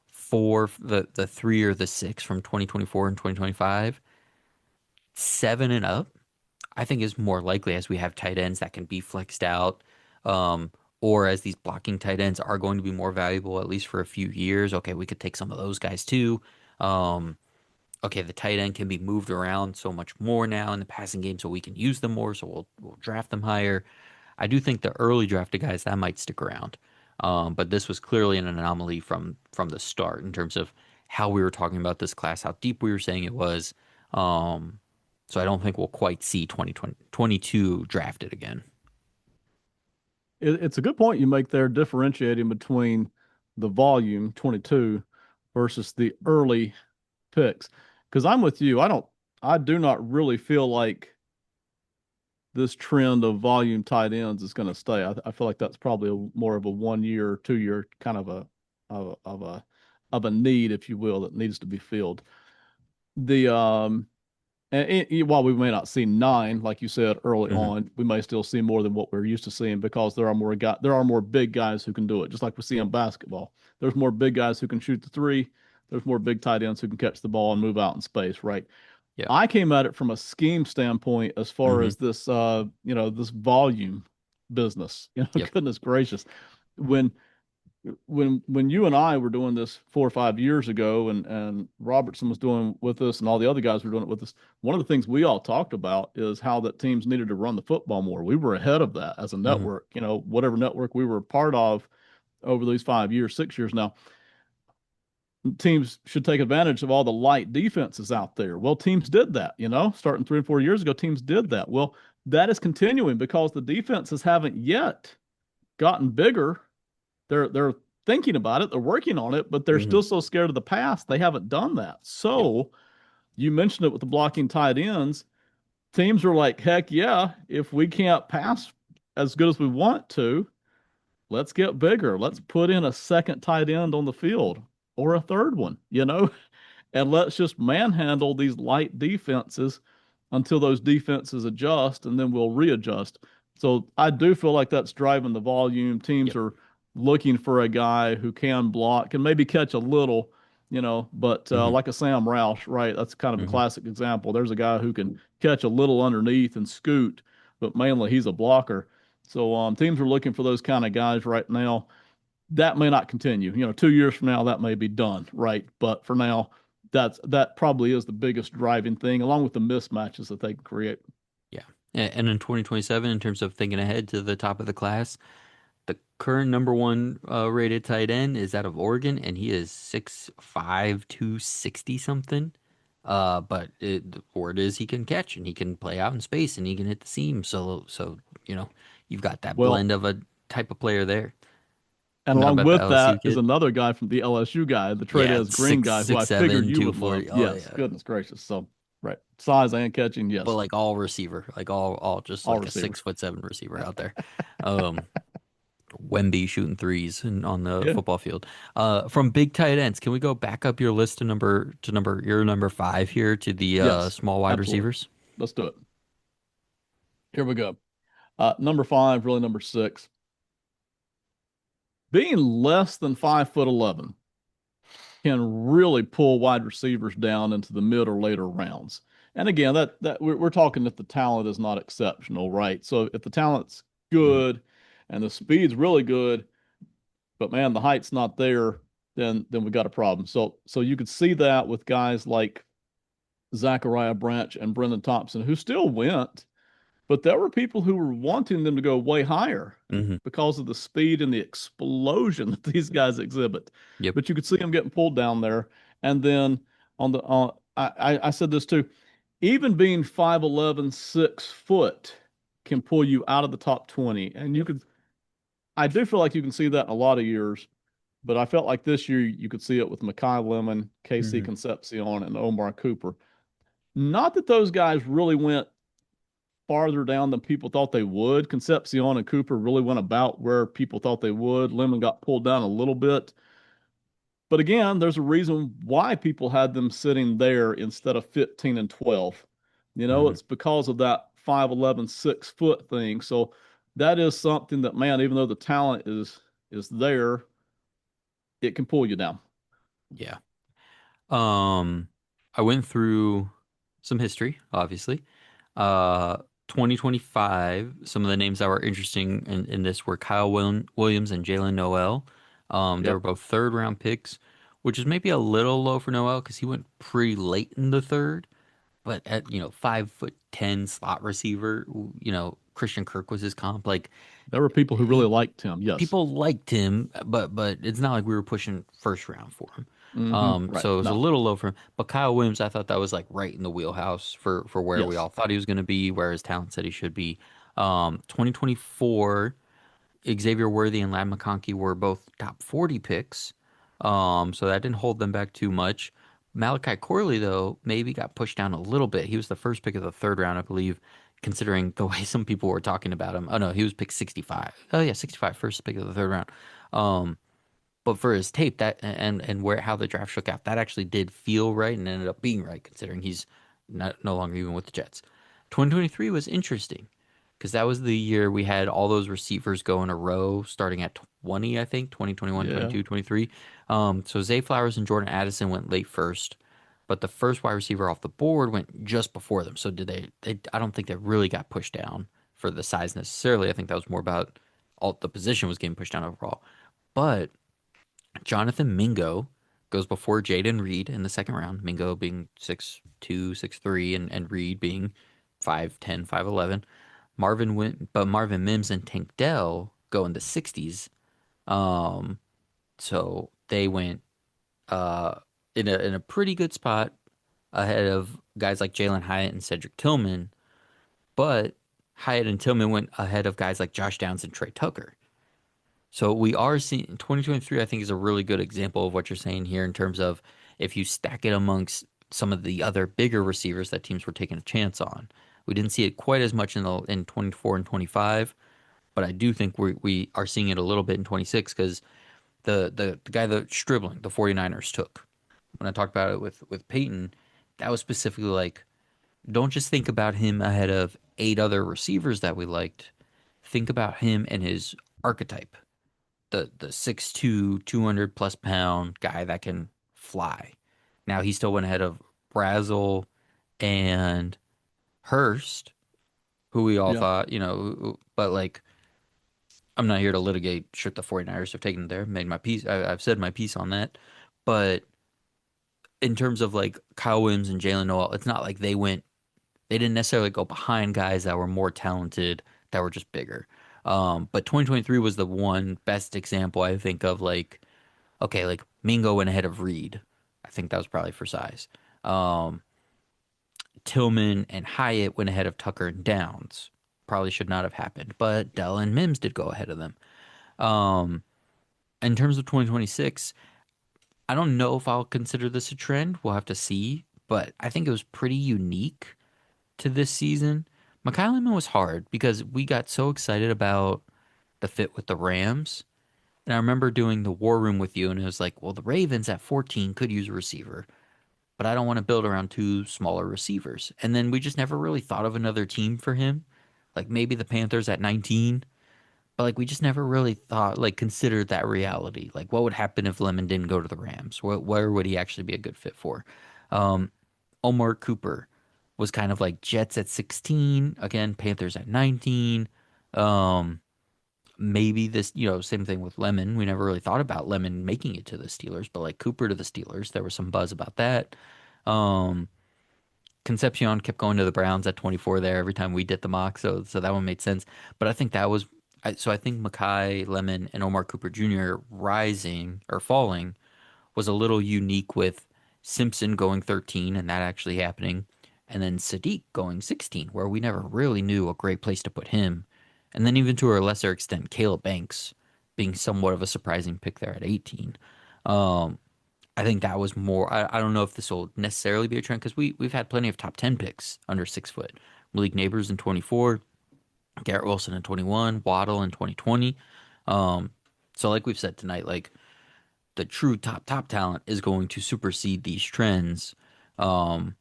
4, the 3 or the 6 from 2024 and 2025, 7 and up, I think is more likely as we have tight ends that can be flexed out, or as these blocking tight ends are going to be more valuable at least for a few years. Okay, we could take some of those guys too. Um, okay, the tight end can be moved around so much more now in the passing game, so we can use them more. So we'll draft them higher. I do think the early drafted guys that might stick around, but this was clearly an anomaly from the start in terms of how we were talking about this class, how deep we were saying it was. Um, so I don't think we'll quite see 2022 drafted again. It's a good point you make there, differentiating between the volume 22 versus the early picks. Because I'm with you. I do not really feel like this trend of volume tight ends is going to stay. I feel like that's probably more of a 1 year, 2 year kind of a need, if you will, that needs to be filled. The while we may not see 9, like you said early Hmm. on, we may still see more than what we're used to seeing because there are more big guys who can do it, just like we see in basketball. There's more big guys who can shoot the three. There's more big tight ends who can catch the ball and move out in space, right? Yeah. I came at it from a scheme standpoint as far Hmm. as this this volume business. Yep. Goodness gracious. When when you and I were doing this 4 or 5 years ago, and Robertson was doing with us, and all the other guys were doing it with us, one of the things we all talked about is how that teams needed to run the football more. We were ahead of that as a Hmm. network. Whatever network we were a part of over these 5 years, 6 years now, teams should take advantage of all the light defenses out there. Well, teams did that. Starting 3 and 4 years ago, teams did that. Well, that is continuing because the defenses haven't yet gotten bigger. They're thinking about it, they're working on it, but they're Hmm. still so scared of the pass, they haven't done that. Yep. So you mentioned it with the blocking tight ends. Teams are like, heck yeah, if we can't pass as good as we want to, let's get bigger. Let's put in a second tight end on the field or a third one, and let's just manhandle these light defenses until those defenses adjust, and then we'll readjust. So I do feel like that's driving the volume. Teams Yep. are looking for a guy who can block and maybe catch a little, but Hmm. like a Sam Roush, right? That's kind of a Hmm. classic example. There's a guy who can catch a little underneath and scoot, but mainly he's a blocker. So teams are looking for those kind of guys right now. That may not continue. 2 years from now, that may be done, right? But for now, that probably is the biggest driving thing, along with the mismatches that they can create. Yeah. And in 2027, in terms of thinking ahead to the top of the class, the current number one rated tight end is out of Oregon, and he is 6'5", 260 something. But the word is he can catch and he can play out in space and he can hit the seam. So you've got that Well, blend of a type of player there. and And then along about the with LSU that is kid, another guy from the LSU guy, the yeah, Trades Green six guy, who six I figured seven, you two would forty. love. Oh Yes, yeah, goodness gracious. So, right, size and catching, but yes, like all receiver, like all just all like a receiver. 6'7" receiver out there. Um, Wemby shooting threes on the Yeah, football field. From big tight ends, can we go back up your list to your number 5 here to the yes, small wide absolutely. receivers? Let's do it. Here we go. Number 5, really number 6. being less than 5'11" can really pull wide receivers down into the mid or later rounds. And again, that we're talking if the talent is not exceptional, right? So if the talent's Mhm. good and the speed's really good, but man, the height's not there, then we got a problem. So you could see that with guys like Zachariah Branch and Brendan Thompson, who still went, but there were people who were wanting them to go way higher Mhm. because of the speed and the explosion that these guys exhibit. Yep. But you could see them getting pulled down there. And then on the I said this too, even being 5'11", 6 foot can pull you out of the top 20. And you could I do feel like you can see that in a lot of years, but I felt like this year you could see it with Makai Lemon, KC Mhm. Concepcion, and Omar Cooper. Not that those guys really went farther down than people thought they would. Concepcion and Cooper really went about where people thought they would. Lemon got pulled down a little bit. But again, there's a reason why people had them sitting there instead of 15 and 12. Mhm. It's because of that 5'11", 6 foot thing. So that is something that, man, even though the talent is there, it can pull you down. Yeah. Um, I went through some history, obviously. Uh, 2025, some of the names that were interesting in this were Williams and Jalen Noel. They were Yep. both third round picks, which is maybe a little low for Noel because he went pretty late in the third. But at 5'10" slot receiver, Christian Kirk was his comp. Like There were people who really he, liked him. Yes. people liked him, but it's not like we were pushing first round for him. Right. So it was a No. little low for him. But Kyle Williams, I thought that was like right in the wheelhouse for where we Yes. all thought he was going to be, where his talent said he should be. 2024, Xavier Worthy and Lad McConkey were both top 40 picks. So that didn't hold them back too much. Malachi Corley, though, maybe got pushed down a little bit. He was the first pick of the third round, I believe, considering the way some people were talking about him. Oh, no, he was picked 65. Oh, yeah, 65, first pick of the third round. Um, but for his tape, that and where how the draft shook out, that actually did feel right and ended up being right, considering he's no longer even with the Jets. 2023 was interesting because that was the year we had all those receivers go in a row starting at 20, I think, 20, 21, Yeah. 22, 23. So Zay Flowers and Jordan Addison went late first, but the first wide receiver off the board went just before them. So did they I don't think they really got pushed down for the size necessarily. I think that was more about all the position was getting pushed down overall. But Jonathan Mingo goes before Jaden Reed in the second round. Mingo being 6'2", 6'3", and Reed being 5'10", 5'11". Marvin Mims and Tank Dell go in the 60s. Um, so they went in a pretty good spot ahead of guys like Jalen Hyatt and Cedric Tillman, but Hyatt and Tillman went ahead of guys like Josh Downs and Trey Tucker. So we are seeing 2023, I think, is a really good example of what you're saying here in terms of if you stack it amongst some of the other bigger receivers that teams were taking a chance on. We didn't see it quite as much in 24 and 25, but I do think we are seeing it a little bit in 26 because the guy that Stribling, the 49ers took. When I talked about it with Peyton, that was specifically like, don't just think about him ahead of 8 other receivers that we liked. Think about him and his archetype, the 6'2", 200 plus pound guy that can fly. Now he still went ahead of Brazel and Hurst, who we all Yeah. thought, but like I'm not here to litigate should the 49ers have taken there, made my piece. I've said my piece on that. But in terms of like Kyle Williams and Jalen Noel, it's not like they didn't necessarily go behind guys that were more talented, that were just bigger. But 2023 was the one best example I think of like, okay, like Mingo went ahead of Reed. I think that was probably for size. Um, Tillman and Hyatt went ahead of Tucker and Downs. Probably should not have happened, but Dell and Mims did go ahead of them. Um, in terms of 2026, I don't know if I'll consider this a trend. We'll have to see, but I think it was pretty unique to this season. Mekhi Lehman was hard because we got so excited about the fit with the Rams. And I remember doing the war room with you, and it was like, well, the Ravens at 14 could use a receiver, but I don't want to build around two smaller receivers. And then we just never really thought of another team for him. Like maybe the Panthers at 19, but like we just never really thought like considered that reality. Like what would happen if Lemon didn't go to the Rams? Where would he actually be a good fit for? Um, Omar Cooper was kind of like Jets at 16, again Panthers at 19. Um, Maybe this, same thing with Lemon. We never really thought about Lemon making it to the Steelers, but like Cooper to the Steelers, there was some buzz about that. Um, Concepcion kept going to the Browns at 24 there every time we did the mock, so that one made sense. But I think that was so I think Mackay, Lemon, and Omar Cooper Jr. rising or falling was a little unique with Simpson going 13 and that actually happening, and then Sadiq going 16, where we never really knew a great place to put him. And then even to a lesser extent, Caleb Banks being somewhat of a surprising pick there at 18. Um, I think that was more. I don't know if this will necessarily be a trend because we've had plenty of top 10 picks under 6 foot. Malik Neighbors in 24, Garrett Wilson in 21, Waddle in 2020. Um, so like we've said tonight, like the true top talent is going to supersede these trends. Um,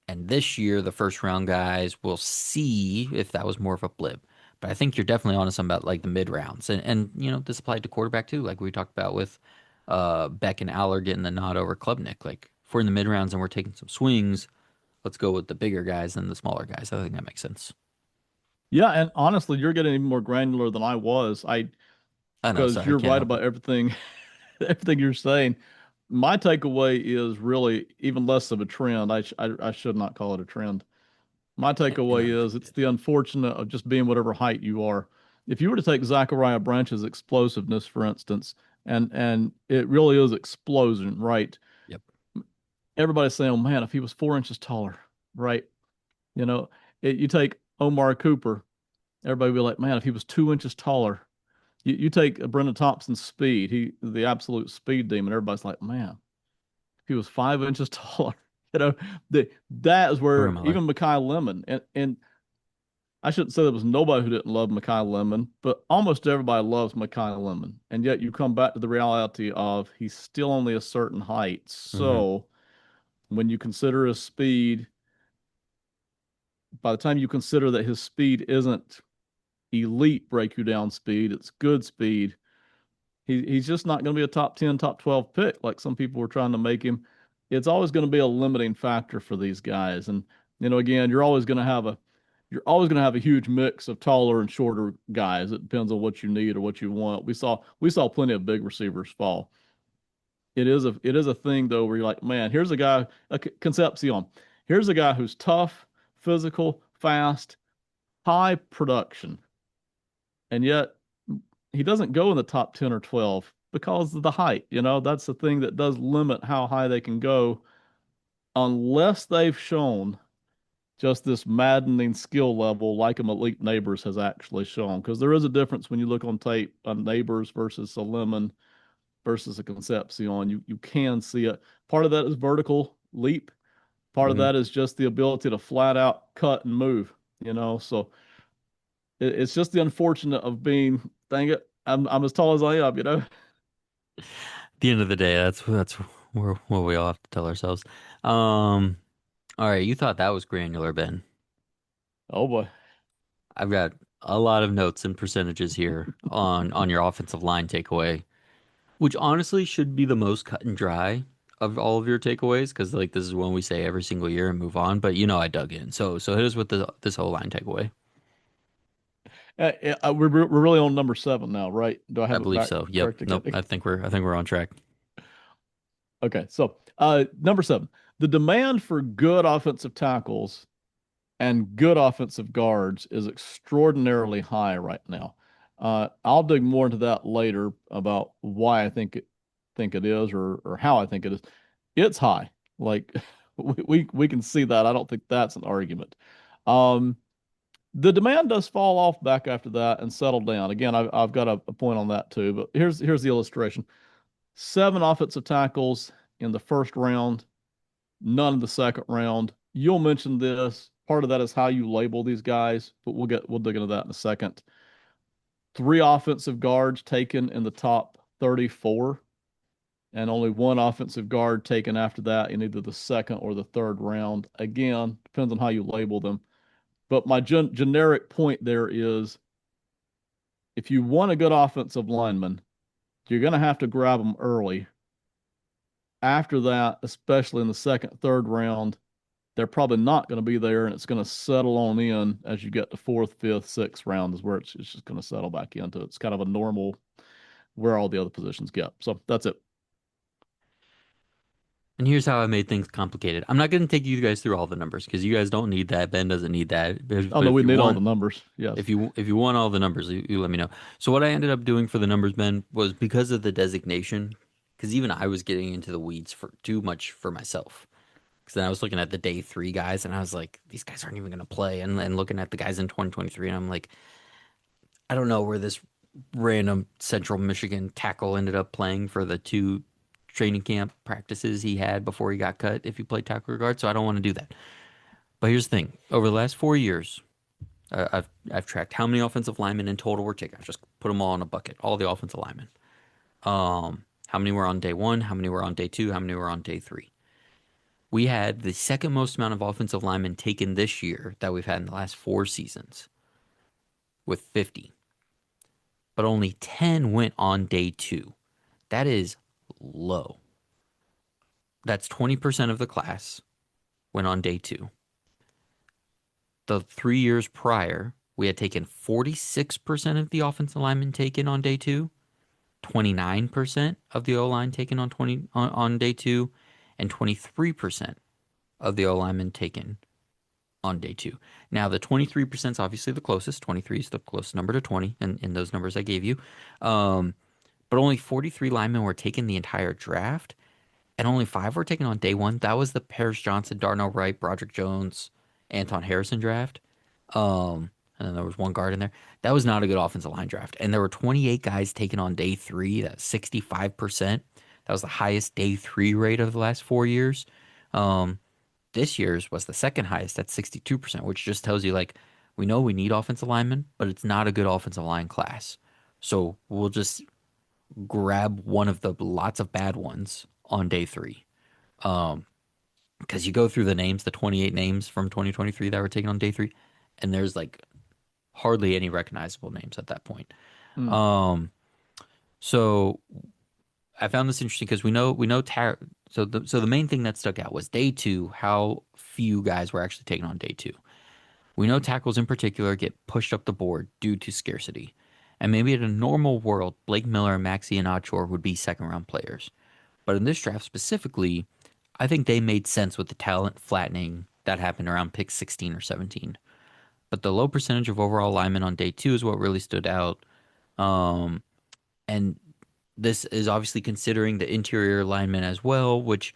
and this year, the first round guys, will see if that was more of a blip. But I think you're definitely onto something about like the mid rounds, and this applied to quarterback too, like we talked about with Beck and Aller getting the nod over Klubnik. Like if we're in the mid rounds and we're taking some swings, let's go with the bigger guys than the smaller guys. I think that makes sense. Yeah, and honestly, you're getting even more granular than I was. I I know, Because sorry, I you're can't right help about it. everything, everything you're saying. My takeaway is really even less of a trend. I should not call it a trend. My An takeaway is it's underrated. the unfortunate of just being whatever height you are. If you were to take Zachariah Branch's explosiveness, for instance, and it really is explosion, right? Yep. Everybody's saying, "Oh man, if he was 4 inches taller," right? You know, you take Omar Cooper, everybody would be like, "Man, if he was 2 inches taller." You take Brendan Thompson's speed, the absolute speed demon. Everybody's like, "Man, if he was 5 inches taller." You know, that is Story where of my life. even Makai Lemon and I shouldn't say there was nobody who didn't love Makai Lemon, but almost everybody loves Makai Lemon. And yet you come back to the reality of he's still only a certain height. Hmm. So when you consider his speed, by the time you consider that his speed isn't elite break you down speed, it's good speed. He's just not going to be a top 10, top 12 pick like some people were trying to make him. It's always going to be a limiting factor for these guys. And, again, you're always going to have a huge mix of taller and shorter guys. It depends on what you need or what you want. We saw plenty of big receivers fall. It is a thing though where you're like, man, here's a guy, a Concepcion. Here's a guy who's tough, physical, fast, high production, and yet he doesn't go in the top 10 or 12 because of the height. That's the thing that does limit how high they can go unless they've shown just this maddening skill level like a Malik Neighbors has actually shown. Because there is a difference when you look on tape on Neighbors versus a Lemon versus a Concepcion. You can see it. Part of that is vertical leap. Part of Hmm. that is just the ability to flat out cut and move. So it's just the unfortunate of being, dang it, I'm as tall as I am. At the end of the day, that's what we all have to tell ourselves. Um, all right, you thought that was granular, Ben. Oh boy. I've got a lot of notes and percentages here on your offensive line takeaway, which honestly should be the most cut and dry of all of your takeaways because like this is one we say every single year and move on. But I dug in, so hit us with this whole line takeaway. We're really on number 7 now, right? Do I I have it believe back so. Yep. correct again? Nope. I think we're on track. Okay, so number 7, the demand for good offensive tackles and good offensive guards is extraordinarily high right now. I'll dig more into that later about why I think it is or how I think it is. It's high. Like we can see that. I don't think that's an argument. Um, the demand does fall off back after that and settle down. Again, I've got a point on that too. But here's the illustration: 7 offensive tackles in the first round, none in the second round. You'll mention this. Part of that is how you label these guys, but we'll dig into that in a second. 3 offensive guards taken in the top 34, and only 1 offensive guard taken after that in either the second or the third round. Again, depends on how you label them. But my generic point there is if you want a good offensive lineman, you're going to have to grab them early. After that, especially in the second, third round, they're probably not going to be there, and it's going to settle on in as you get to fourth, fifth, sixth round is where it's just going to settle back into. It's kind of a normal where all the other positions get. So that's it. And here's how I made things complicated. I'm not going to take you guys through all the numbers because you guys don't need that. Ben doesn't need that. Oh But no, if we you need all the want, numbers. Yes. if you want all the numbers, you let me know. So what I ended up doing for the numbers, Ben, was because of the designation, because even I was getting into the weeds for too much for myself. Because then I was looking at the day three guys, and I was like, these guys aren't even going to play. And looking at the guys in 2023, and I'm like, I don't know where this random Central Michigan tackle ended up playing for the two training camp practices he had before he got cut if he played tackle or guard. So I don't want to do that. But here's the thing: over the last 4 years, I've tracked how many offensive linemen in total were taken. I just put them all in a bucket, all the offensive linemen. How many were on day one? How many were on day two? How many were on day three? We had the second most amount of offensive linemen taken this year that we've had in the last 4 seasons with 50, but only 10 went on day two. That is low. That's 20% of the class went on day two. The 3 years prior, we had taken 46% of the offensive linemen taken on day two, 29% of the O line taken on day two, and 23% of the O linemen taken on day two. Now, the 23% is obviously the closest. 23 is the closest number to 20 in those numbers I gave you. But only 43 linemen were taken the entire draft, and only five were taken on day one. That was the Paris Johnson, Darnell Wright, Broderick Jones, Anton Harrison draft. And then there was one guard in there. That was not a good offensive line draft. And there were 28 guys taken on day three. That's 65%. That was the highest day three rate of the last 4 years. Um, this year's was the second highest at 62%, which just tells you like we know we need offensive linemen, but it's not a good offensive line class. So we'll just grab one of the lots of bad ones on day three. Because you go through the names, the 28 names from 2023 that were taken on day three, and there's like hardly any recognizable names at that point. Hmm. Um, so I found this interesting because so the main thing that stuck out was day two, how few guys were actually taken on day two. We know tackles in particular get pushed up the board due to scarcity. And maybe in a normal world, Blake Miller, Maxey, and Odchor would be second round players. But in this draft specifically, I think they made sense with the talent flattening that happened around pick 16 or 17. But the low percentage of overall linemen on day two is what really stood out. Um, and this is obviously considering the interior linemen as well, which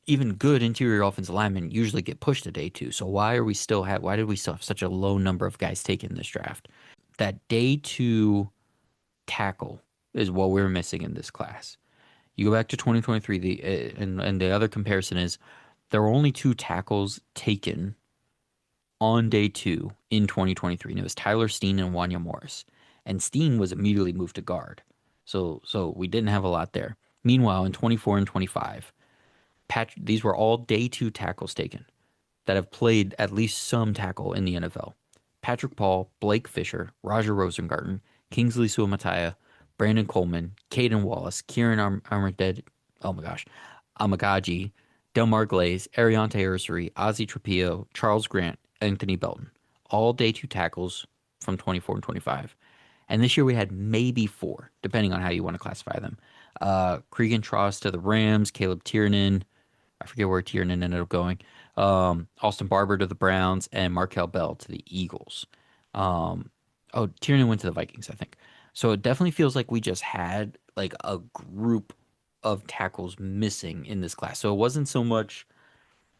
even good interior offensive linemen usually get pushed to day two. So why did we still have such a low number of guys taken this draft? That day two tackle is what we're missing in this class. You go back to 2023, and the other comparison is there were only two tackles taken on day two in 2023, and it was Tyler Steen and Wanya Morris. And Steen was immediately moved to guard. So we didn't have a lot there. Meanwhile, in 24 and 25, these were all day two tackles taken that have played at least some tackle in the NFL. Patrick Paul, Blake Fisher, Roger Rosengarten, Kingsley Suamataia, Brandon Coleman, Caden Wallace, Kieran Armstead, oh my gosh, Amagaji, Delmar Glaze, Ariante Ursary, Ozzie Trapillo, Charles Grant, Anthony Belton. All day two tackles from 24 and 25. And this year we had maybe four, depending on how you want to classify them. Cregan Tross to the Rams, Caleb Tiernan, I forget where Tiernan ended up going. Austin Barber to the Browns and Markel Bell to the Eagles. Um, oh, Tiernan went to the Vikings, I think. So it definitely feels like we just had like a group of tackles missing in this class. So it wasn't so much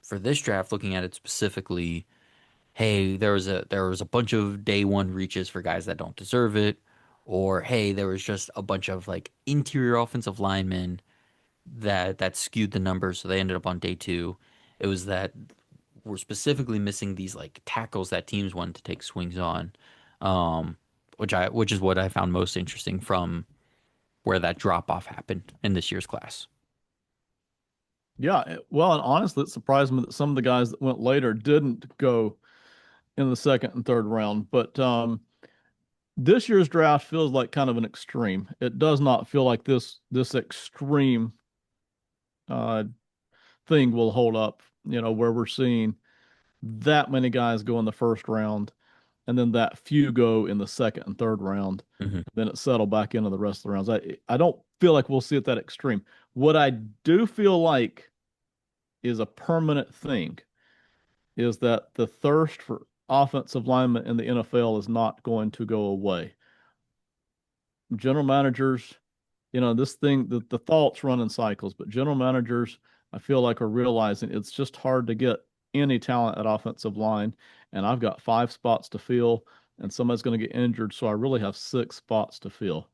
for this draft looking at it specifically, hey, there was a bunch of day one reaches for guys that don't deserve it, or hey, there was just a bunch of like interior offensive linemen that skewed the numbers, so they ended up on day two. It was that we're specifically missing these like tackles that teams wanted to take swings on, which is what I found most interesting from where that drop off happened in this year's class. Yeah. Well, and honestly, it surprised me that some of the guys that went later didn't go in the second and third round. But this year's draft feels like kind of an extreme. It does not feel like this extreme uh thing will hold up, where we're seeing that many guys go in the first round and then that few go in the second and third round. Hmm. Then it settle back into the rest of the rounds. I don't feel like we'll see it that extreme. What I do feel like is a permanent thing is that the thirst for offensive linemen in the NFL is not going to go away. General managers, this thing, the thoughts run in cycles, but general managers, I feel like, are realizing it's just hard to get any talent at offensive line. And I've got 5 spots to fill, and somebody's going to get injured. So I really have 6 spots to fill.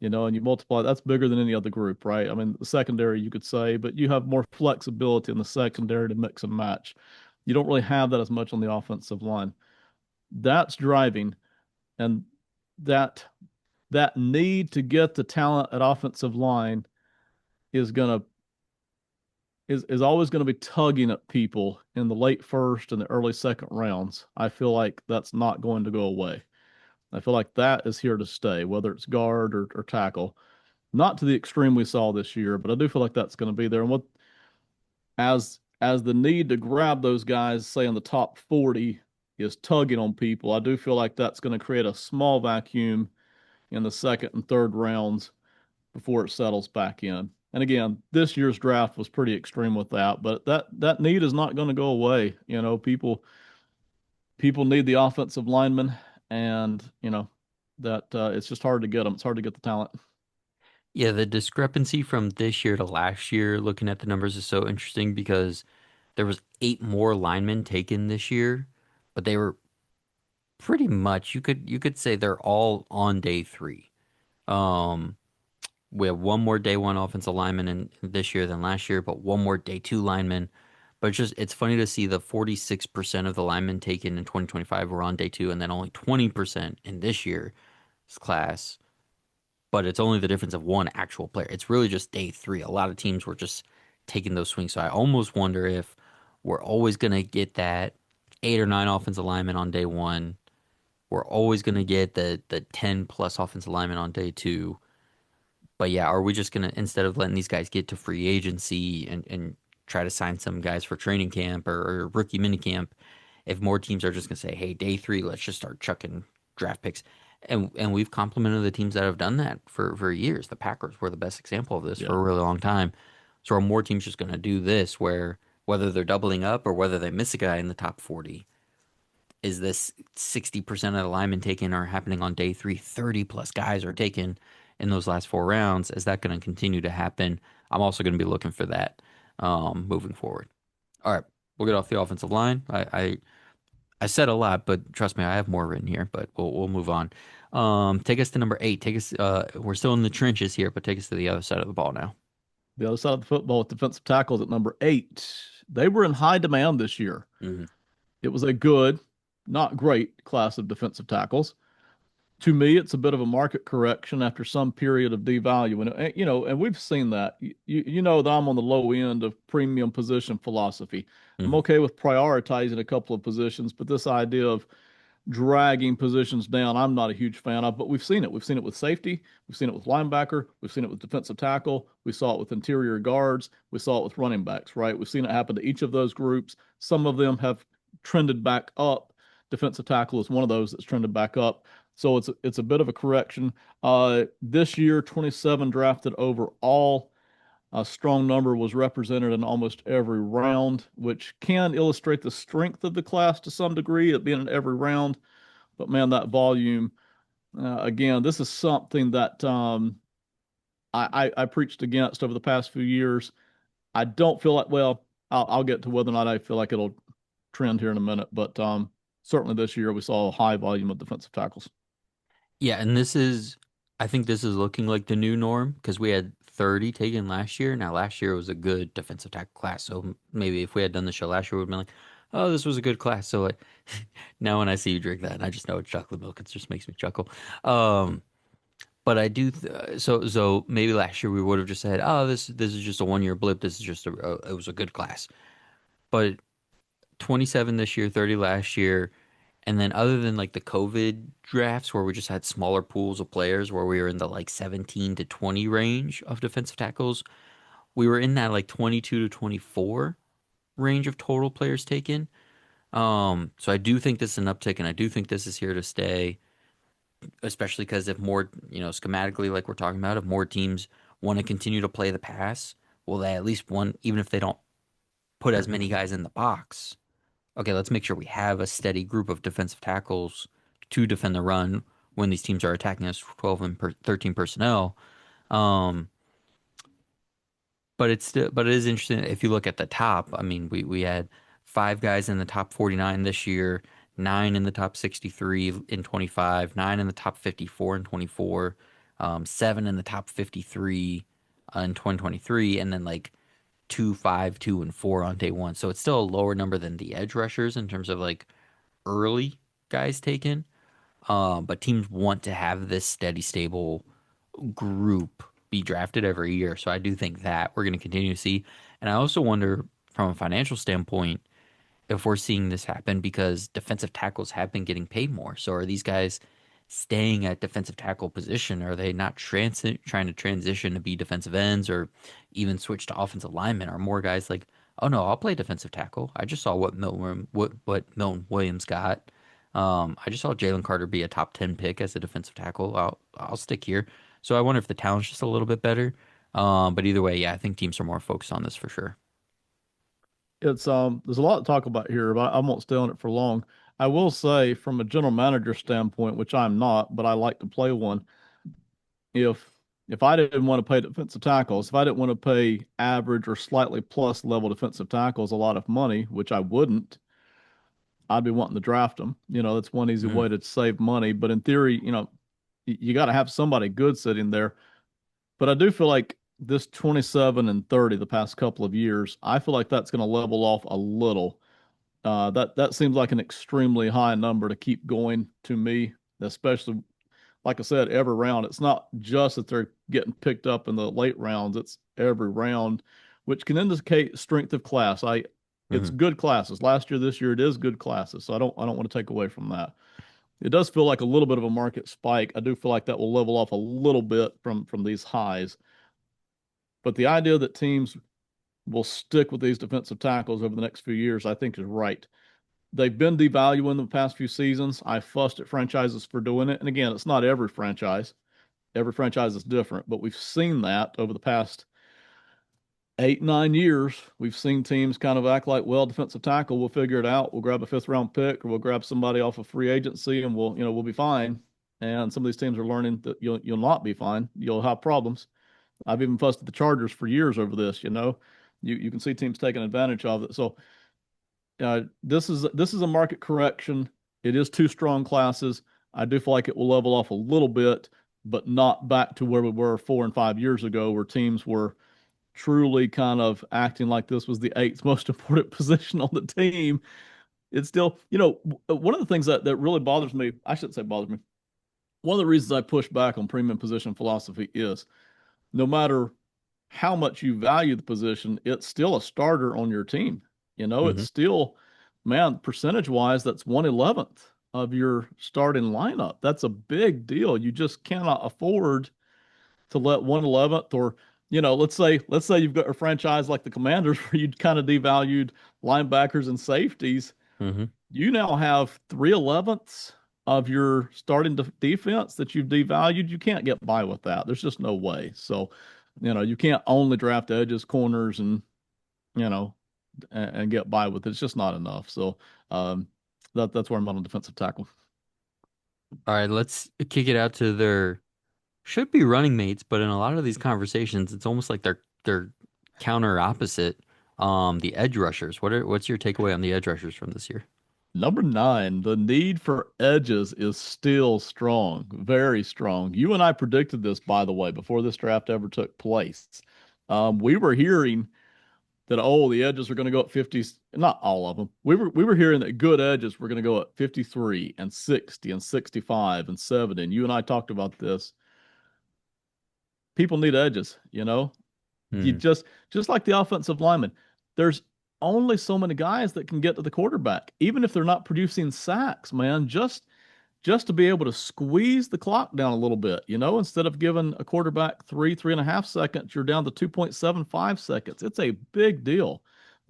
And you multiply, that's bigger than any other group, right? I mean, the secondary, you could say, but you have more flexibility in the secondary to mix and match. You don't really have that as much on the offensive line. That's driving, and that that need to get the talent at offensive line is gonna is always going to be tugging at people in the late first and the early second rounds. I feel like that's not going to go away. I feel like that is here to stay, whether it's guard or tackle. Not to the extreme we saw this year, but I do feel like that's going to be there. And what as the need to grab those guys, say in the top 40, is tugging on people, I do feel like that's going to create a small vacuum in the second and third rounds before it settles back in. And again, this year's draft was pretty extreme with that, but that need is not going to go away. People need the offensive linemen, and that it's just hard to get them. It's hard to get the talent. Yeah, the discrepancy from this year to last year, looking at the numbers, is so interesting because there was 8 more linemen taken this year, but they were pretty much you could say they're all on day three. Um, we have one more day one offensive lineman in this year than last year, but one more day two lineman. But it's funny to see the 46% of the linemen taken in 2025 were on day two, and then only 20% in this year's class. But it's only the difference of one actual player. It's really just day three. A lot of teams were just taking those swings. So I almost wonder if we're always gonna get that 8 or 9 offensive linemen on day one. We're always gonna get the 10 plus offensive linemen on day two. But yeah, are we just gonna, instead of letting these guys get to free agency and try to sign some guys for training camp or rookie mini camp, if more teams are just gonna say, hey, day three, let's just start chucking draft picks. And we've complimented the teams that have done that for years. The Packers were the best example of this for Yeah. a really long time. So are more teams just gonna do this where whether they're doubling up or whether they miss a guy in the top 40, is this 60% of the linemen taken are happening on day three? 30 plus guys are taken in those last 4 rounds. Is that going to continue to happen? I'm also going to be looking for that moving forward. All right, we'll get off the offensive line. I said a lot, but trust me, I have more written here, but we'll move on. Take us to number 8. Take us, we're still in the trenches here, but take us to the other side of the ball now. The other side of the football with defensive tackles at number 8. They were in high demand this year. Hmm. It was a good, not great class of defensive tackles. To me, it's a bit of a market correction after some period of devalue. And we've seen that. You know that I'm on the low end of premium position philosophy. I'm Hmm. okay with prioritizing a couple of positions, but this idea of dragging positions down, I'm not a huge fan of, but we've seen it. We've seen it with safety. We've seen it with linebacker. We've seen it with defensive tackle. We saw it with interior guards. We saw it with running backs, right? We've seen it happen to each of those groups. Some of them have trended back up. Defensive tackle is one of those that's trended back up. So it's a bit of a correction. This year, 27 drafted overall. A strong number was represented in almost every round, which can illustrate the strength of the class to some degree, it being in every round. But man, that volume, again, this is something that I preached against over the past few years. I don't feel like, well, I'll get to whether or not I feel like it'll trend here in a minute, but certainly this year we saw a high volume of defensive tackles. Yeah, and I think this is looking like the new norm because we had 30 taken last year. Now, last year was a good defensive tackle class. So maybe if we had done the show last year, we'd been like, oh, this was a good class. So like now when I see you drink that, I just know it's chocolate milk. It just makes me chuckle. Um, but I do so maybe last year we would have just said, oh, this is just a 1 year blip. This is just it was a good class. But 27 this year, 30 last year. And then other than like the COVID drafts where we just had smaller pools of players where we were in the like 17 to 20 range of defensive tackles, we were in that like 22 to 24 range of total players taken. So I do think this is an uptick and I do think this is here to stay, especially because if more, schematically like we're talking about, if more teams want to continue to play the pass, well, they at least one, even if they don't put as many guys in the box. Okay, let's make sure we have a steady group of defensive tackles to defend the run when these teams are attacking us 12 and 13 personnel. Um, but it is interesting if you look at the top. I mean, we had five guys in the top 49 this year, nine in the top 63 in 25, nine in the top 54 in 24, seven in the top 53 in 2023, and then like two, five, two, and four on day one. So it's still a lower number than the edge rushers in terms of like early guys taken. But teams want to have this steady, stable group be drafted every year. So I do think that we're going to continue to see. And I also wonder from a financial standpoint if we're seeing this happen because defensive tackles have been getting paid more. So are these guys staying at defensive tackle position? Are they not trying to transition to be defensive ends or even switch to offensive linemen? Are more guys like, oh no, I'll play defensive tackle. I just saw what Milton Williams got. I just saw Jalen Carter be a top 10 pick as a defensive tackle. I'll stick here. So I wonder if the talent's just a little bit better. But either way, yeah, I think teams are more focused on this for sure. It's there's a lot to talk about here, but I won't stay on it for long. I will say from a general manager standpoint, which I'm not, but I like to play one, if if I didn't want to pay defensive tackles, if I didn't want to pay average or slightly plus level defensive tackles a lot of money, which I wouldn't, I'd be wanting to draft them. That's one easy Mm, way to save money. But in theory, you got to have somebody good sitting there. But I do feel like this 27 and 30 the past couple of years, I feel like that's going to level off a little. That seems like an extremely high number to keep going to me, especially like I said, every round. It's not just that they're getting picked up in the late rounds, it's every round, which can indicate strength of class. It's mm. good classes. Last year, this year, it is good classes. So I don't want to take away from that. It does feel like a little bit of a market spike. I do feel like that will level off a little bit from these highs. But the idea that teams will stick with these defensive tackles over the next few years, I think is right. They've been devaluing the past few seasons. I fussed at franchises for doing it. And again, it's not every franchise. Every franchise is different, but we've seen that over the past 8, 9 years. We've seen teams kind of act like, well, defensive tackle, we'll figure it out. We'll grab a fifth round pick or we'll grab somebody off of free agency and we'll be fine. And some of these teams are learning that you'll not be fine. You'll have problems. I've even fussed at the Chargers for years over this. You can see teams taking advantage of it. So this is a market correction. It is two strong classes. I do feel like it will level off a little bit, but not back to where we were 4 and 5 years ago, where teams were truly kind of acting like this was the eighth most important position on the team. It's still, one of the things that really bothers me, I shouldn't say bothers me. One of the reasons I push back on premium position philosophy is no matter how much you value the position, it's still a starter on your team. It's Hmm. still, man, percentage wise, that's 1/11th of your starting lineup. That's a big deal. You just cannot afford to let 1/11th or let's say you've got a franchise like the Commanders where you kind of devalued linebackers and safeties. Hmm. You now have 3/11ths of your starting defense that you've devalued. You can't get by with that. There's just no way. So, you can't only draft edges, corners, you know, and get by with it. It's just not enough. So, that's where I'm on defensive tackle. All right, let's kick it out to their should be running mates, but in a lot of these conversations, it's almost like they're counter opposite. The edge rushers. What's your takeaway on the edge rushers from this year? Number 9, the need for edges is still strong, very strong. You and I predicted this, by the way, before this draft ever took place. We were hearing that the edges are going to go at 50, not all of them. We were hearing that good edges were going to go at 53 and 60 and 65 and 70. And you and I talked about this. People need edges. You Hmm. just like the offensive lineman. There's only so many guys that can get to the quarterback, even if they're not producing sacks, man. Just to be able to squeeze the clock down a little bit, instead of giving a quarterback 3.5 seconds, you're down to 2.75 seconds. It's a big deal.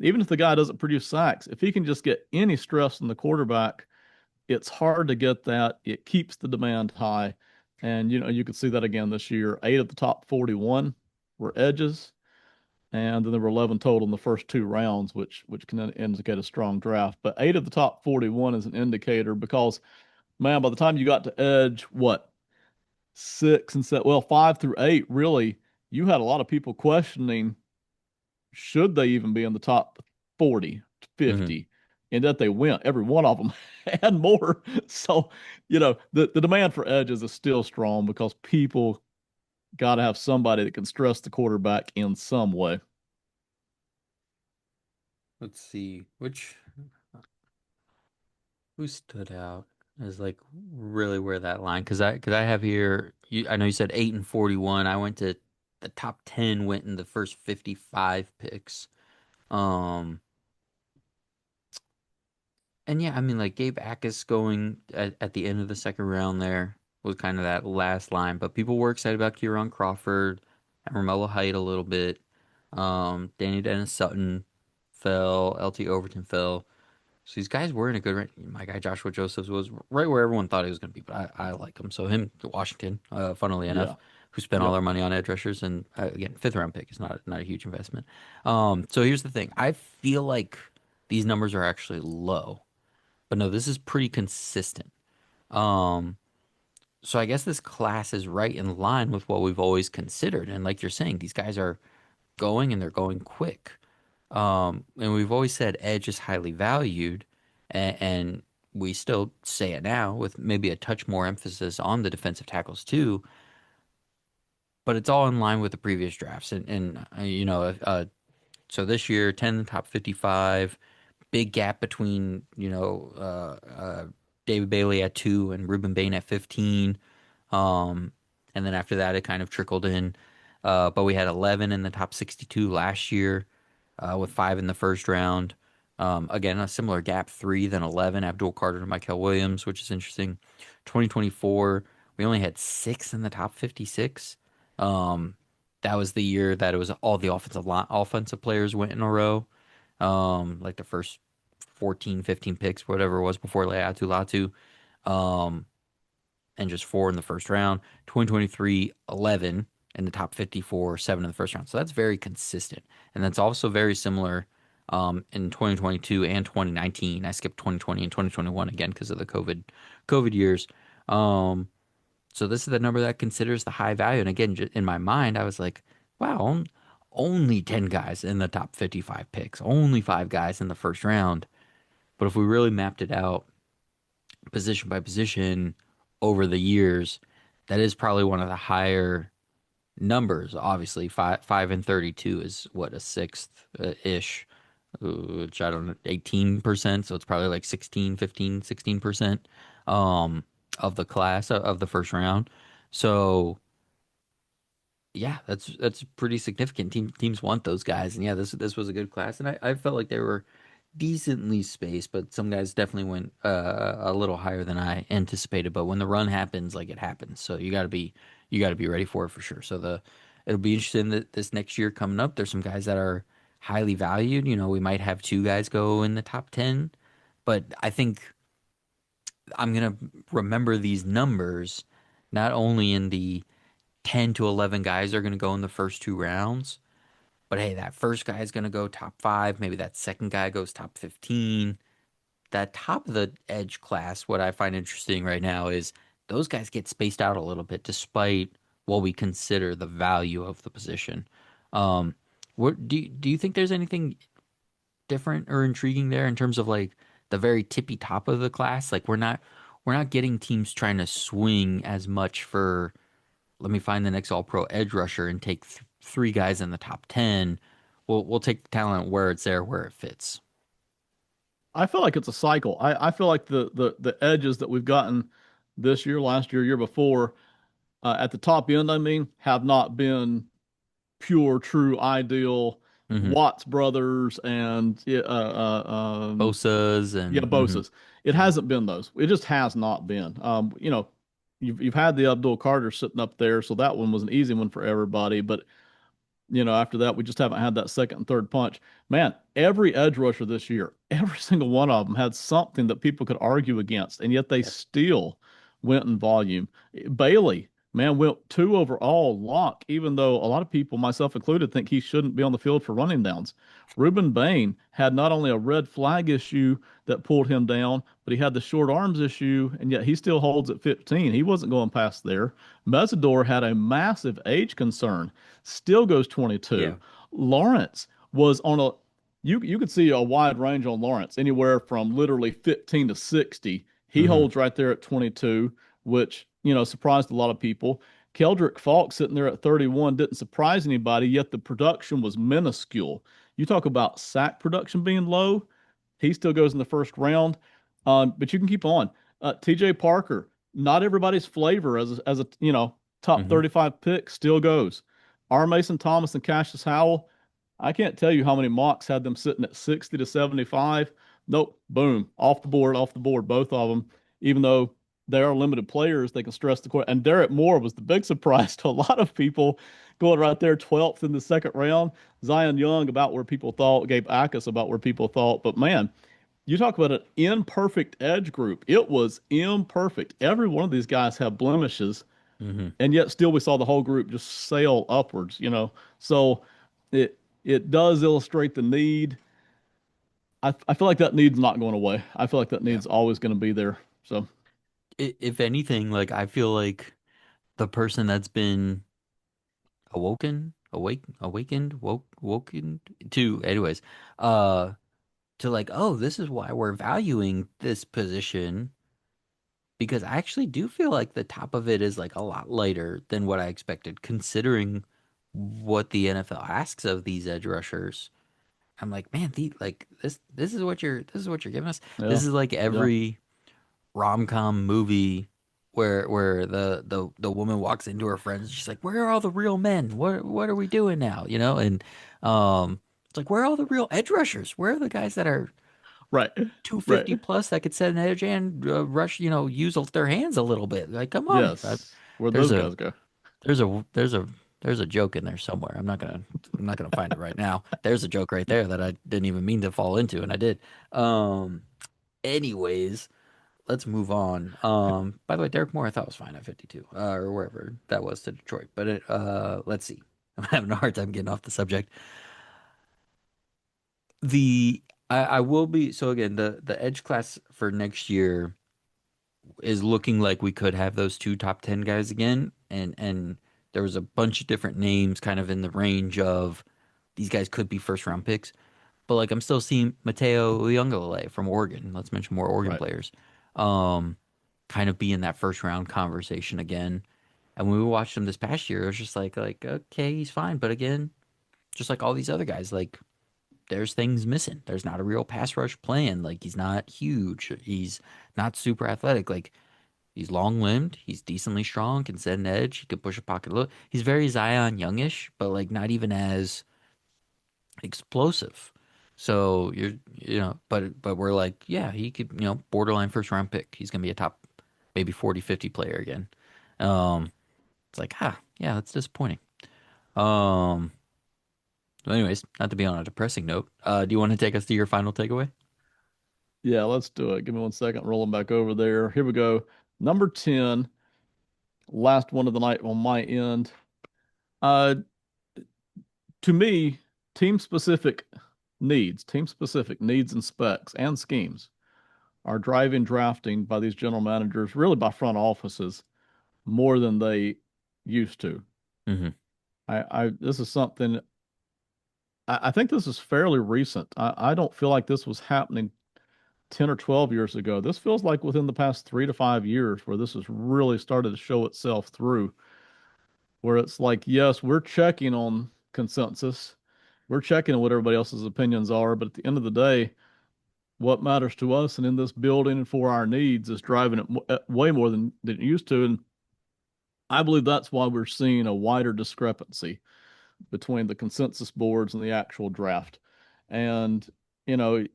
Even if the guy doesn't produce sacks, if he can just get any stress on the quarterback, it's hard to get that. It keeps the demand high. And, you could see that again this year. Eight of the top 41 were edges, and then there were 11 total in the first two rounds, which can indicate a strong draft. But eight of the top 41 is an indicator because, man, by the time you got to edge, what, six and seven, well, 5 through 8, really, you had a lot of people questioning should they even be in the top 40, Hmm. 50, and that they went, every one of them and more. So, the demand for edges is still strong because people got to have somebody that can stress the quarterback in some way. Let's see which who stood out as like really where that line because I have here I know you said 8 and 41. I went to the top 10 went in the first 55 picks. Um and yeah, I mean like Gabe Akis going at the end of the second round there was kind of that last line, but people were excited about Kieran Crawford and Romello Height a little bit. Danny Dennis Sutton fell, LT Overton fell. So these guys were in a good range. My guy Joshua Josephs was right where everyone thought he was going to be, but I like him. So him, Washington, funnily enough, Yeah. who spent all Yep. their money on edge rushers, and again, fifth round pick is not a huge investment. So here's the thing: I feel like these numbers are actually low, but no, this is pretty consistent. Um, so I guess this class is right in line with what we've always considered, and like you're saying, these guys are going and they're going quick. And we've always said edge is highly valued, and we still say it now with maybe a touch more emphasis on the defensive tackles too. But it's all in line with the previous drafts, so this year 10 top 55, big gap between David Bailey at 2 and Ruben Bain at 15. Um, and then after that, it kind of trickled in. But we had 11 in the top 62 last year, with five in the first round. Again, a similar gap, three, then 11, Abdul Carter and Michael Williams, which is interesting. 2024, we only had six in the top 56. Um, that was the year that it was all the offensive players went in a row. Like the first 14, 15 picks, whatever it was before Leatu Latu. Um, and just four in the first round. 2023, 11 in the top 54, seven in the first round. So that's very consistent. And that's also very similar in 2022 and 2019. I skipped 2020 and 2021 again because of the COVID years. Um, so this is the number that considers the high value. And again, in my mind, I was like, wow, only 10 guys in the top 55 picks, only five guys in the first round. But if we really mapped it out, position by position over the years, that is probably one of the higher numbers. Obviously, five and 32 is what a sixth ish, which I don't know, 18%. So it's probably like 16, 15, 16% of the class of the first round. So yeah, that's pretty significant. Teams want those guys, and yeah, this was a good class, and I felt like they were decently spaced, but some guys definitely went a little higher than I anticipated. But when the run happens, like it happens, so you got to be ready for it for sure. So it'll be interesting that this next year coming up. There's some guys that are highly valued. We might have two guys go in the top 10, but I think I'm gonna remember these numbers not only in the 10 to 11 guys are going to go in the first two rounds. But hey, that first guy is going to go top five. Maybe that second guy goes top 15. That top of the edge class, what I find interesting right now is those guys get spaced out a little bit despite what we consider the value of the position. Um, do you think there's anything different or intriguing there in terms of like the very tippy top of the class? Like we're not getting teams trying to swing as much for let me find the next all pro edge rusher and take three guys in the top 10. We'll take the talent where it's there, where it fits. I feel like it's a cycle. I feel like the edges that we've gotten this year, last year, year before, at the top end, I mean, have not been pure, true, ideal. Hmm. Watts brothers and Bosa's yeah, and Bosa's. It hasn't been those. It just has not been. You've had the Abdul Carter sitting up there, so that one was an easy one for everybody. But after that, we just haven't had that second and third punch. Man, every edge rusher this year, every single one of them had something that people could argue against, and yet they still went in volume. Bailey, man, went two overall. Lock, even though a lot of people, myself included, think he shouldn't be on the field for running downs. Ruben Bain had not only a red flag issue that pulled him down, but he had the short arms issue, and yet he still holds at 15. He wasn't going past there. Mesidor had a massive age concern, still goes 22. yeah. Lawrence was on a you could see a wide range on Lawrence, anywhere from literally 15 to 60. He Hmm. holds right there at 22, which, surprised a lot of people. Keldrick Falk sitting there at 31 didn't surprise anybody, yet the production was minuscule. You talk about sack production being low, he still goes in the first round. But you can keep on. TJ Parker, not everybody's flavor as a top Hmm. 35 pick, still goes. R. Mason Thomas and Cassius Howell, I can't tell you how many mocks had them sitting at 60 to 75. Nope, boom, off the board, both of them. Even though they are limited players, they can stress the court. And Derek Moore was the big surprise to a lot of people, going right there 12th in the second round. Zion Young about where people thought, Gabe Akis about where people thought. But man, you talk about an imperfect edge group. It was imperfect. Every one of these guys have blemishes, Hmm. and yet still we saw the whole group just sail upwards. So it does illustrate the need. I feel like that need's not going away. I feel like that Yeah. need's always going to be there. So If anything, like I feel like the person that's been woken to, anyways, uh, to like, oh, this is why we're valuing this position because I actually do feel like the top of it is like a lot lighter than what I expected, considering what the NFL asks of these edge rushers. I'm like, man, this is what you're giving us. yeah, This is like yeah, every rom-com movie where the woman walks into her friends and she's like, "Where are all the real men? What are we doing now?" You know, and it's like, where are all the real edge rushers? Where are the guys that are right, 250 right. plus that could set an edge and rush, use their hands a little bit? Like, come on. Yes. Where'd There's those a guys go? there's a there's a there's a joke in there somewhere. I'm not gonna find it right now. There's a joke right there that I didn't even mean to fall into, and I did. Um, anyways, let's move on. By the way, Derek Moore I thought was fine at 52, or wherever that was to Detroit. But let's see. I'm having a hard time getting off the subject. The I will be so again the edge class for next year is looking like we could have those two top 10 guys again, and there was a bunch of different names kind of in the range of these guys could be first round picks. But like I'm still seeing Mateo Uyunglele from Oregon. Let's mention more Oregon Right. players. Um, kind of be in that first round conversation again. And when we watched him this past year, it was just like okay, he's fine, but again, just like all these other guys, like there's things missing. There's not a real pass rush plan. Like he's not huge. He's not super athletic. Like he's long limbed. He's decently strong. Can set an edge. He could push a pocket a little. He's very Zion Youngish, but like not even as explosive. So but we're like, yeah, he could, borderline first round pick. He's gonna be a top maybe 40, 50 player again. Um, it's like, yeah, that's disappointing. Um, so anyways, not to be on a depressing note, do you want to take us to your final takeaway? Yeah, let's do it. Give me one second. Rolling back over there. Here we go. Number 10, last one of the night on my end. Uh, to me, team specific needs and specs and schemes are driving drafting by these general managers, really by front offices, more than they used to. Hmm. This is something I think this is fairly recent. I don't feel like this was happening 10 or 12 years ago. This feels like within the past 3 to 5 years where this has really started to show itself through, where it's like, yes, we're checking on consensus. We're checking on what everybody else's opinions are, but at the end of the day, what matters to us and in this building and for our needs is driving it way more than it used to. And I believe that's why we're seeing a wider discrepancy. between the consensus boards and the actual draft. And, you know,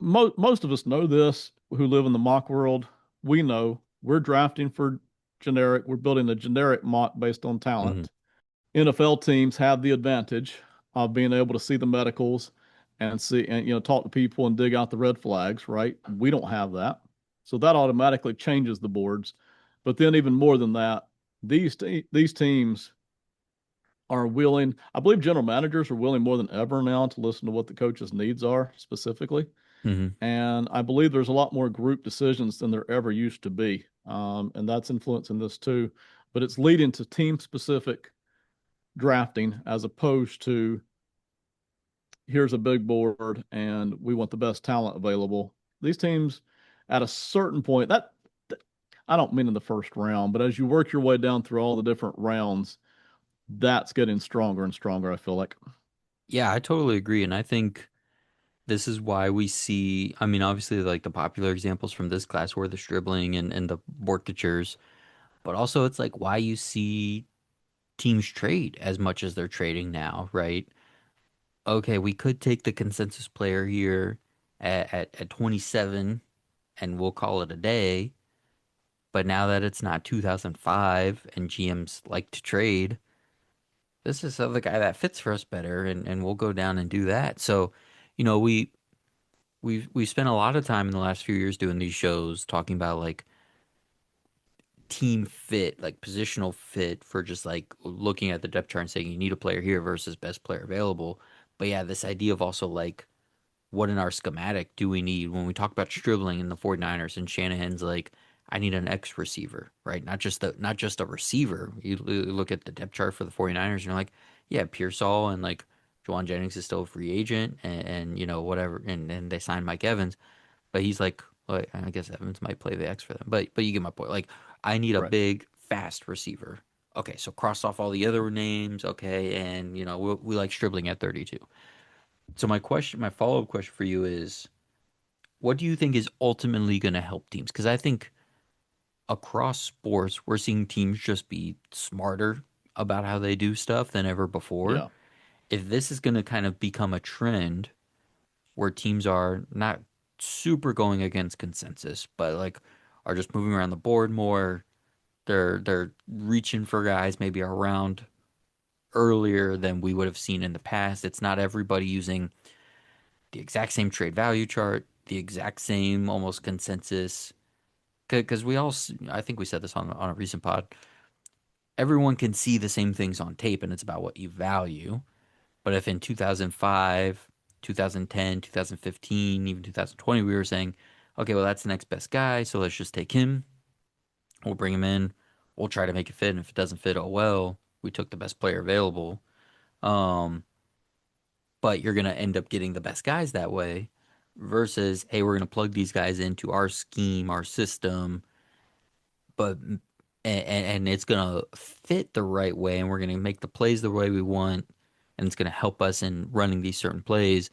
most of us know this who live in the mock world. We know we're drafting for generic, we're building a generic mock based on Hmm. talent. NFL teams have the advantage of being able to see the medicals and see and talk to people and dig out the red flags, right? We don't have that. So that automatically changes the boards. But then even more than that, these teams are willing, I believe general managers are willing more than ever now to listen to what the coaches' needs are specifically. Hmm. And I believe there's a lot more group decisions than there ever used to be. And that's influencing this too. But it's leading to team specific drafting as opposed to here's a big board and we want the best talent available. These teams at a certain point, I don't mean in the first round, but as you work your way down through all the different rounds, that's getting stronger and stronger, I feel like. Yeah, I totally agree. And I think this is why we see, I mean, obviously, like the popular examples from this class were the Stribling and the Borkachers, but also it's like why you see teams trade as much as they're trading now, right? Okay, we could take the consensus player here at 27 and we'll call it a day. But now that it's not 2005 and GMs like to trade, this is the guy that fits for us better, and we'll go down and do that. So, you know, we've spent a lot of time in the last few years doing these shows talking about like team fit, like positional fit for just like looking at the depth chart and saying you need a player here versus best player available. But yeah, this idea of also like what in our schematic do we need when we talk about Stribling in the 49ers and Shanahan's like I need an X receiver, right? Not just a receiver. You look at the depth chart for the 49ers and you're like, yeah, Pearsall and like Juwan Jennings is still a free agent and you know whatever and they signed Mike Evans, but he's like I guess Evans might play the X for them. But you get my point. Like I need a Right. big fast receiver. Okay, so cross off all the other names, okay, and you know we like Stribling at 32. So my follow-up question for you is, what do you think is ultimately going to help teams? Because I think across sports, we're seeing teams just be smarter about how they do stuff than ever before. Yeah. If this is going to kind of become a trend where teams are not super going against consensus, but like are just moving around the board more, they're reaching for guys maybe around earlier than we would have seen in the past. It's not everybody using the exact same trade value chart, the exact same almost consensus. Because I think we said this on a recent pod. Everyone can see the same things on tape, and it's about what you value. But if in 2005, 2010, 2015, even 2020, we were saying, okay, well, that's the next best guy, so let's just take him. We'll bring him in. We'll try to make it fit. And if it doesn't fit, oh well, we took the best player available. Um, but you're going to end up getting the best guys that way versus, hey, we're going to plug these guys into our scheme, our system, but and it's going to fit the right way and we're going to make the plays the way we want and it's going to help us in running these certain plays.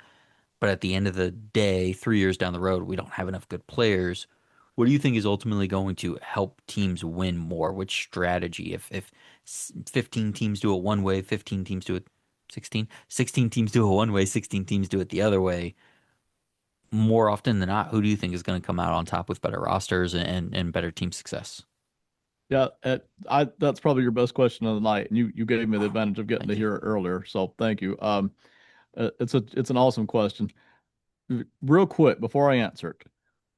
But at the end of the day, 3 years down the road, we don't have enough good players. What do you think is ultimately going to help teams win more? Which strategy? If 15 teams do it one way, 15 teams do it 16, 16 teams do it one way, 16 teams do it the other way. More often than not, who do you think is going to come out on top with better rosters and better team success? Yeah, that's probably your best question of the night, and you gave me the advantage of getting to Thank you. hear it earlier, so thank you. It's an awesome question. Real quick before I answer it,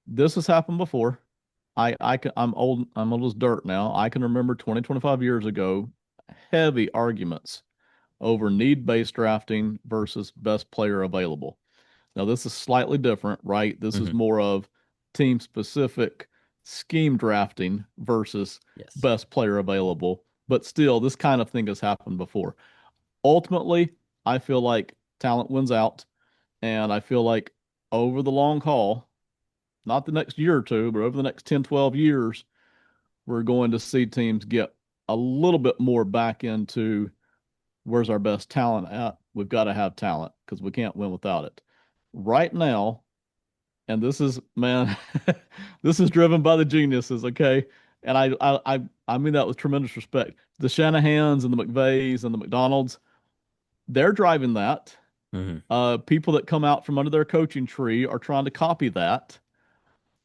this has happened before. I'm old as dirt now. I can remember 20, 25 years ago, heavy arguments over need-based drafting versus best player available. Now, this is slightly different, right? This is Hmm. more of team specific scheme drafting versus Yes. best player available. But still, this kind of thing has happened before. Ultimately, I feel like talent wins out. And I feel like over the long haul, not the next year or two, but over the next 10, 12 years, we're going to see teams get a little bit more back into where's our best talent at? We've got to have talent because we can't win without it. Right now, and this is, man, this is driven by the geniuses, okay? and I mean that with tremendous respect. The Shanahans and the McVeys and the McDonalds, they're driving that. Hmm. People that come out from under their coaching tree are trying to copy that.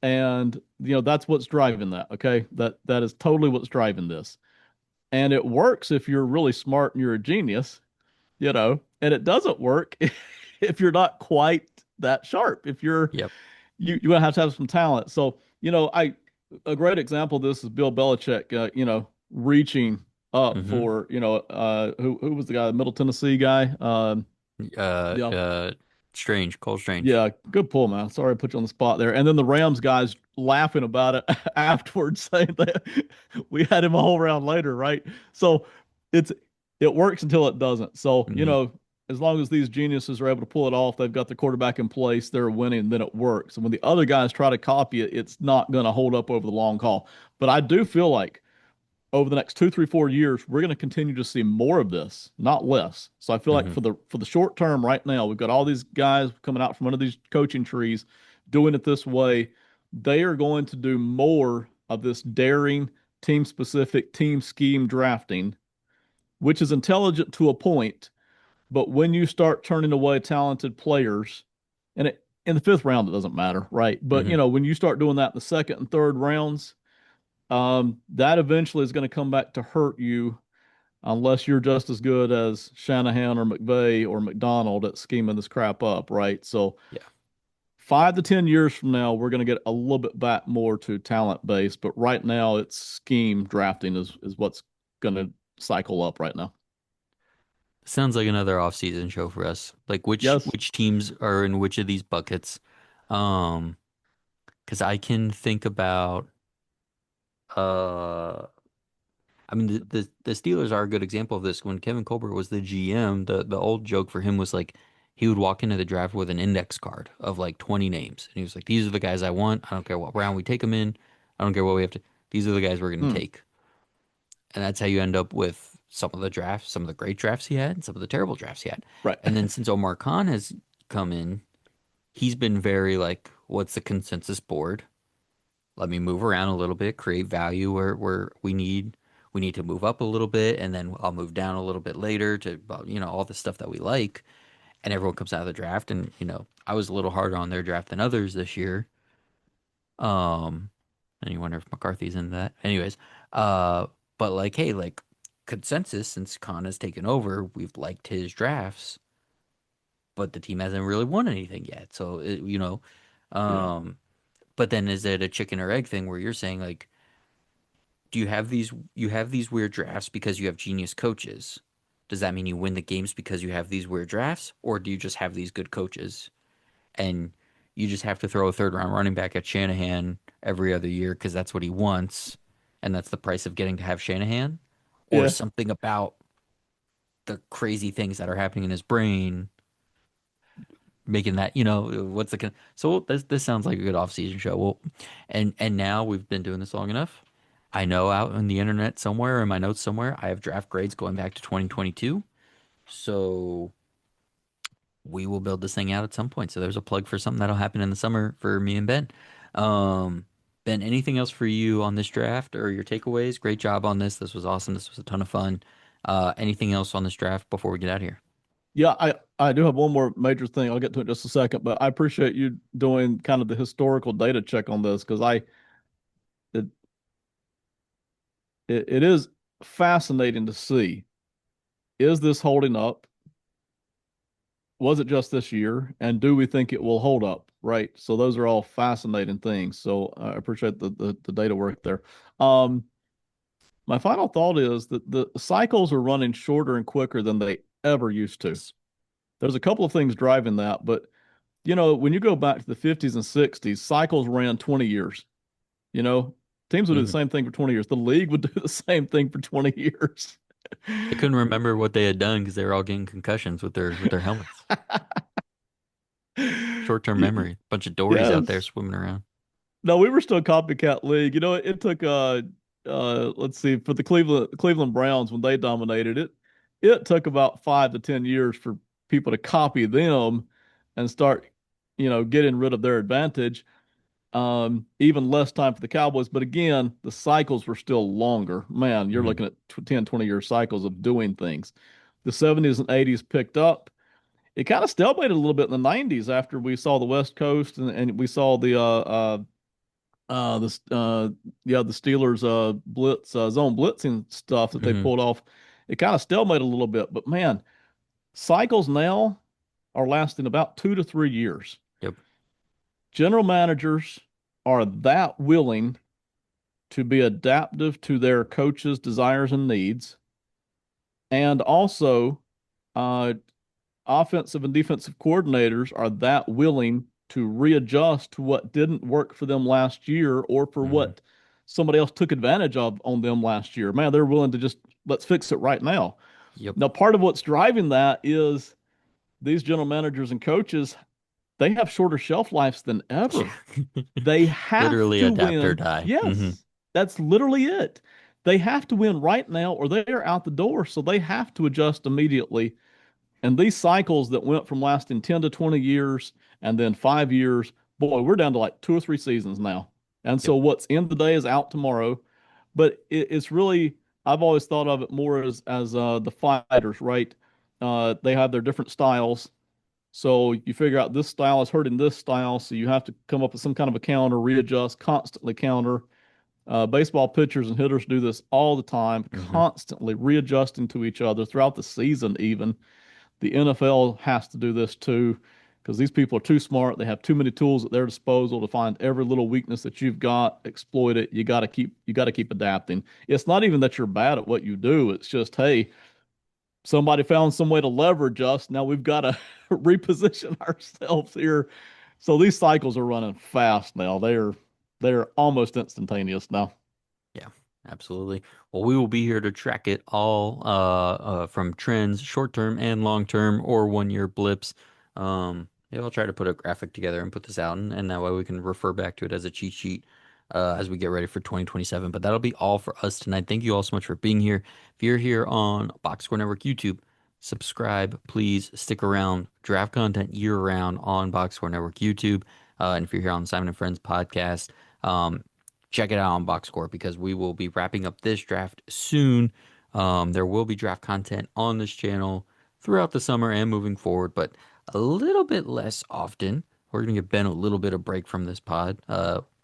And that's what's driving that. Okay. That is totally what's driving this. And it works if you're really smart and you're a genius, and it doesn't work if you're not quite that sharp. If you're Yep. you want to have some talent. So, I a great example of this is Bill Belichick, reaching up Hmm. for, who was the guy, the Middle Tennessee guy? Uh, Yeah, uh, Strange, Cole Strange. yeah, good pull, man. Sorry I put you on the spot there. And then the Rams guys laughing about it afterwards, saying that we had him a whole round later, right? So it's it works until it doesn't. So, Hmm. as long as these geniuses are able to pull it off, they've got the quarterback in place, they're winning, then it works. And when the other guys try to copy it, it's not going to hold up over the long haul. But I do feel like over the next 2, 3, 4 years, we're going to continue to see more of this, not less. So I feel like Hmm. for the short term right now, we've got all these guys coming out from under these coaching trees doing it this way. They are going to do more of this daring, team specific, team scheme drafting, which is intelligent to a point. But when you start turning away talented players, in the fifth round, it doesn't matter, right? But Hmm. when you start doing that in the second and third rounds, that eventually is going to come back to hurt you unless you're just as good as Shanahan or McVay or McDonald at scheming this crap up, right? So Yeah. 5 to 10 years from now, we're going to get a little bit back more to talent base, but right now it's scheme drafting is what's going to cycle up right now. Sounds like another off-season show for us. Like Yes. which teams are in which of these buckets? Um, because I can think about uh I mean the Steelers are a good example of this. When Kevin Colbert was the GM, the old joke for him was like he would walk into the draft with an index card of like 20 names. And he was like, these are the guys I want. I don't care what round we take them in. I don't care what we have to. These are the guys we're going to Hmm. take. And that's how you end up with some of the drafts, some of the great drafts he had, and some of the terrible drafts he had. Right. And then since Omar Khan has come in, he's been very like, what's the consensus board? Let me move around a little bit, create value where we need to move up a little bit, and then I'll move down a little bit later to all the stuff that we like. And everyone comes out of the draft, and I was a little harder on their draft than others this year. Um, and you wonder if McCarthy's in that. Anyways, uh, but like, hey, like consensus since Khan has taken over, we've liked his drafts, but the team hasn't really won anything yet. So Yeah. um, but then is it a chicken or egg thing where you're saying like, do you have these weird drafts because you have genius coaches? Does that mean you win the games because you have these weird drafts, or do you just have these good coaches and you just have to throw a third round running back at Shanahan every other year because that's what he wants, and that's the price of getting to have Shanahan, or Yeah. something about the crazy things that are happening in his brain making that what's the so this sounds like a good off-season show. Well, and now we've been doing this long enough. I know out on the internet somewhere in my notes somewhere I have draft grades going back to 2022, so we will build this thing out at some point. So there's a plug for something that'll happen in the summer for me and Ben. um Ben, anything else for you on this draft or your takeaways? Great job on this was awesome, this was a ton of fun. Anything else on this draft before we get out of here? Yeah, I do have one more major thing. I'll get to it in just a second, but I appreciate you doing kind of the historical data check on this because it, it is fascinating to see. Is this holding up? Was it just this year? And do we think it will hold up? Right. So those are all fascinating things. So I appreciate the data work there. Um, my final thought is that the cycles are running shorter and quicker than they ever used to. Yes. There's a couple of things driving that, but when you go back to the 50s and 60s, cycles ran 20 years. You know, teams would do the Hmm. same thing for 20 years. The league would do the same thing for 20 years. They couldn't remember what they had done because they were all getting concussions with their helmets. Short-term Y- memory. Bunch of Dories out there Yes. swimming around. No, we were still copycat league. It took let's see, for the Cleveland Browns when they dominated it took about 5 to 10 years for people to copy them and start, getting rid of their advantage. Even less time for the Cowboys. But again, the cycles were still longer. Man, you're Hmm. looking at 10, 20-year cycles of doing things. The 70s and 80s picked up. It kind of stalemated a little bit in the 90s after we saw the West Coast and we saw the yeah, the Steelers blitz zone blitzing stuff that they Hmm. pulled off. It kind of stalemated a little bit, but man, cycles now are lasting about 2 to 3 years. Yep. General managers are that willing to be adaptive to their coaches' desires and needs, and also uh, offensive and defensive coordinators are that willing to readjust to what didn't work for them last year or for Hmm. what somebody else took advantage of on them last year. Man, they're willing to just let's fix it right now. Yep. Now, part of what's driving that is these general managers and coaches, they have shorter shelf lives than ever. They have Literally to adapt or win. die. Hmm. Yes, that's literally it. They have to win right now or they are out the door. So they have to adjust immediately. And these cycles that went from lasting 10 to 20 years and then 5 years, boy, we're down to like 2 or 3 seasons now. And Yep. so what's in today is out tomorrow. But it's really, I've always thought of it more as the fighters, right? They have their different styles. So you figure out this style is hurting this style. So you have to come up with some kind of a counter, readjust, constantly counter. Baseball pitchers and hitters do this all the time, Hmm. constantly readjusting to each other throughout the season, even. The NFL has to do this too, because these people are too smart. They have too many tools at their disposal to find every little weakness that you've got, exploit it. You got to keep adapting. It's not even that you're bad at what you do. It's just, hey, somebody found some way to leverage us. Now we've got to reposition ourselves here. So these cycles are running fast now. They're almost instantaneous now. Yeah, absolutely. Well, we will be here to track it all from trends, short term and long term, or 1 year blips. Yeah, I'll try to put a graphic together and put this out, and that way we can refer back to it as a cheat sheet as we get ready for 2027. But that'll be all for us tonight. Thank you all so much for being here. If you're here on Box Score Network YouTube, subscribe, please stick around. Draft content year round on Box Score Network YouTube. And if you're here on the Simon and Friends podcast, check it out on Box Score because we will be wrapping up this draft soon. There will be draft content on this channel throughout the summer and moving forward, but a little bit less often. We're gonna give Ben a little bit of break from this pod.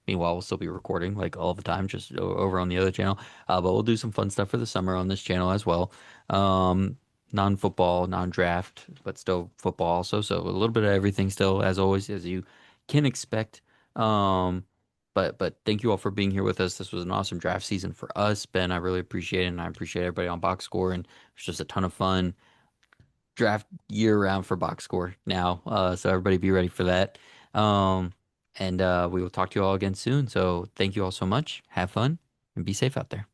Meanwhile, we'll still be recording like all the time, just over on the other channel. But we'll do some fun stuff for the summer on this channel as well. Non-football, non-draft, but still football also. So a little bit of everything still, as always, as you can expect. Um, but thank you all for being here with us. This was an awesome draft season for us, Ben. I really appreciate it, and I appreciate everybody on Box Score. And it's just a ton of fun draft year round for Box Score now. So everybody be ready for that. Um, and we will talk to you all again soon. So thank you all so much. Have fun and be safe out there.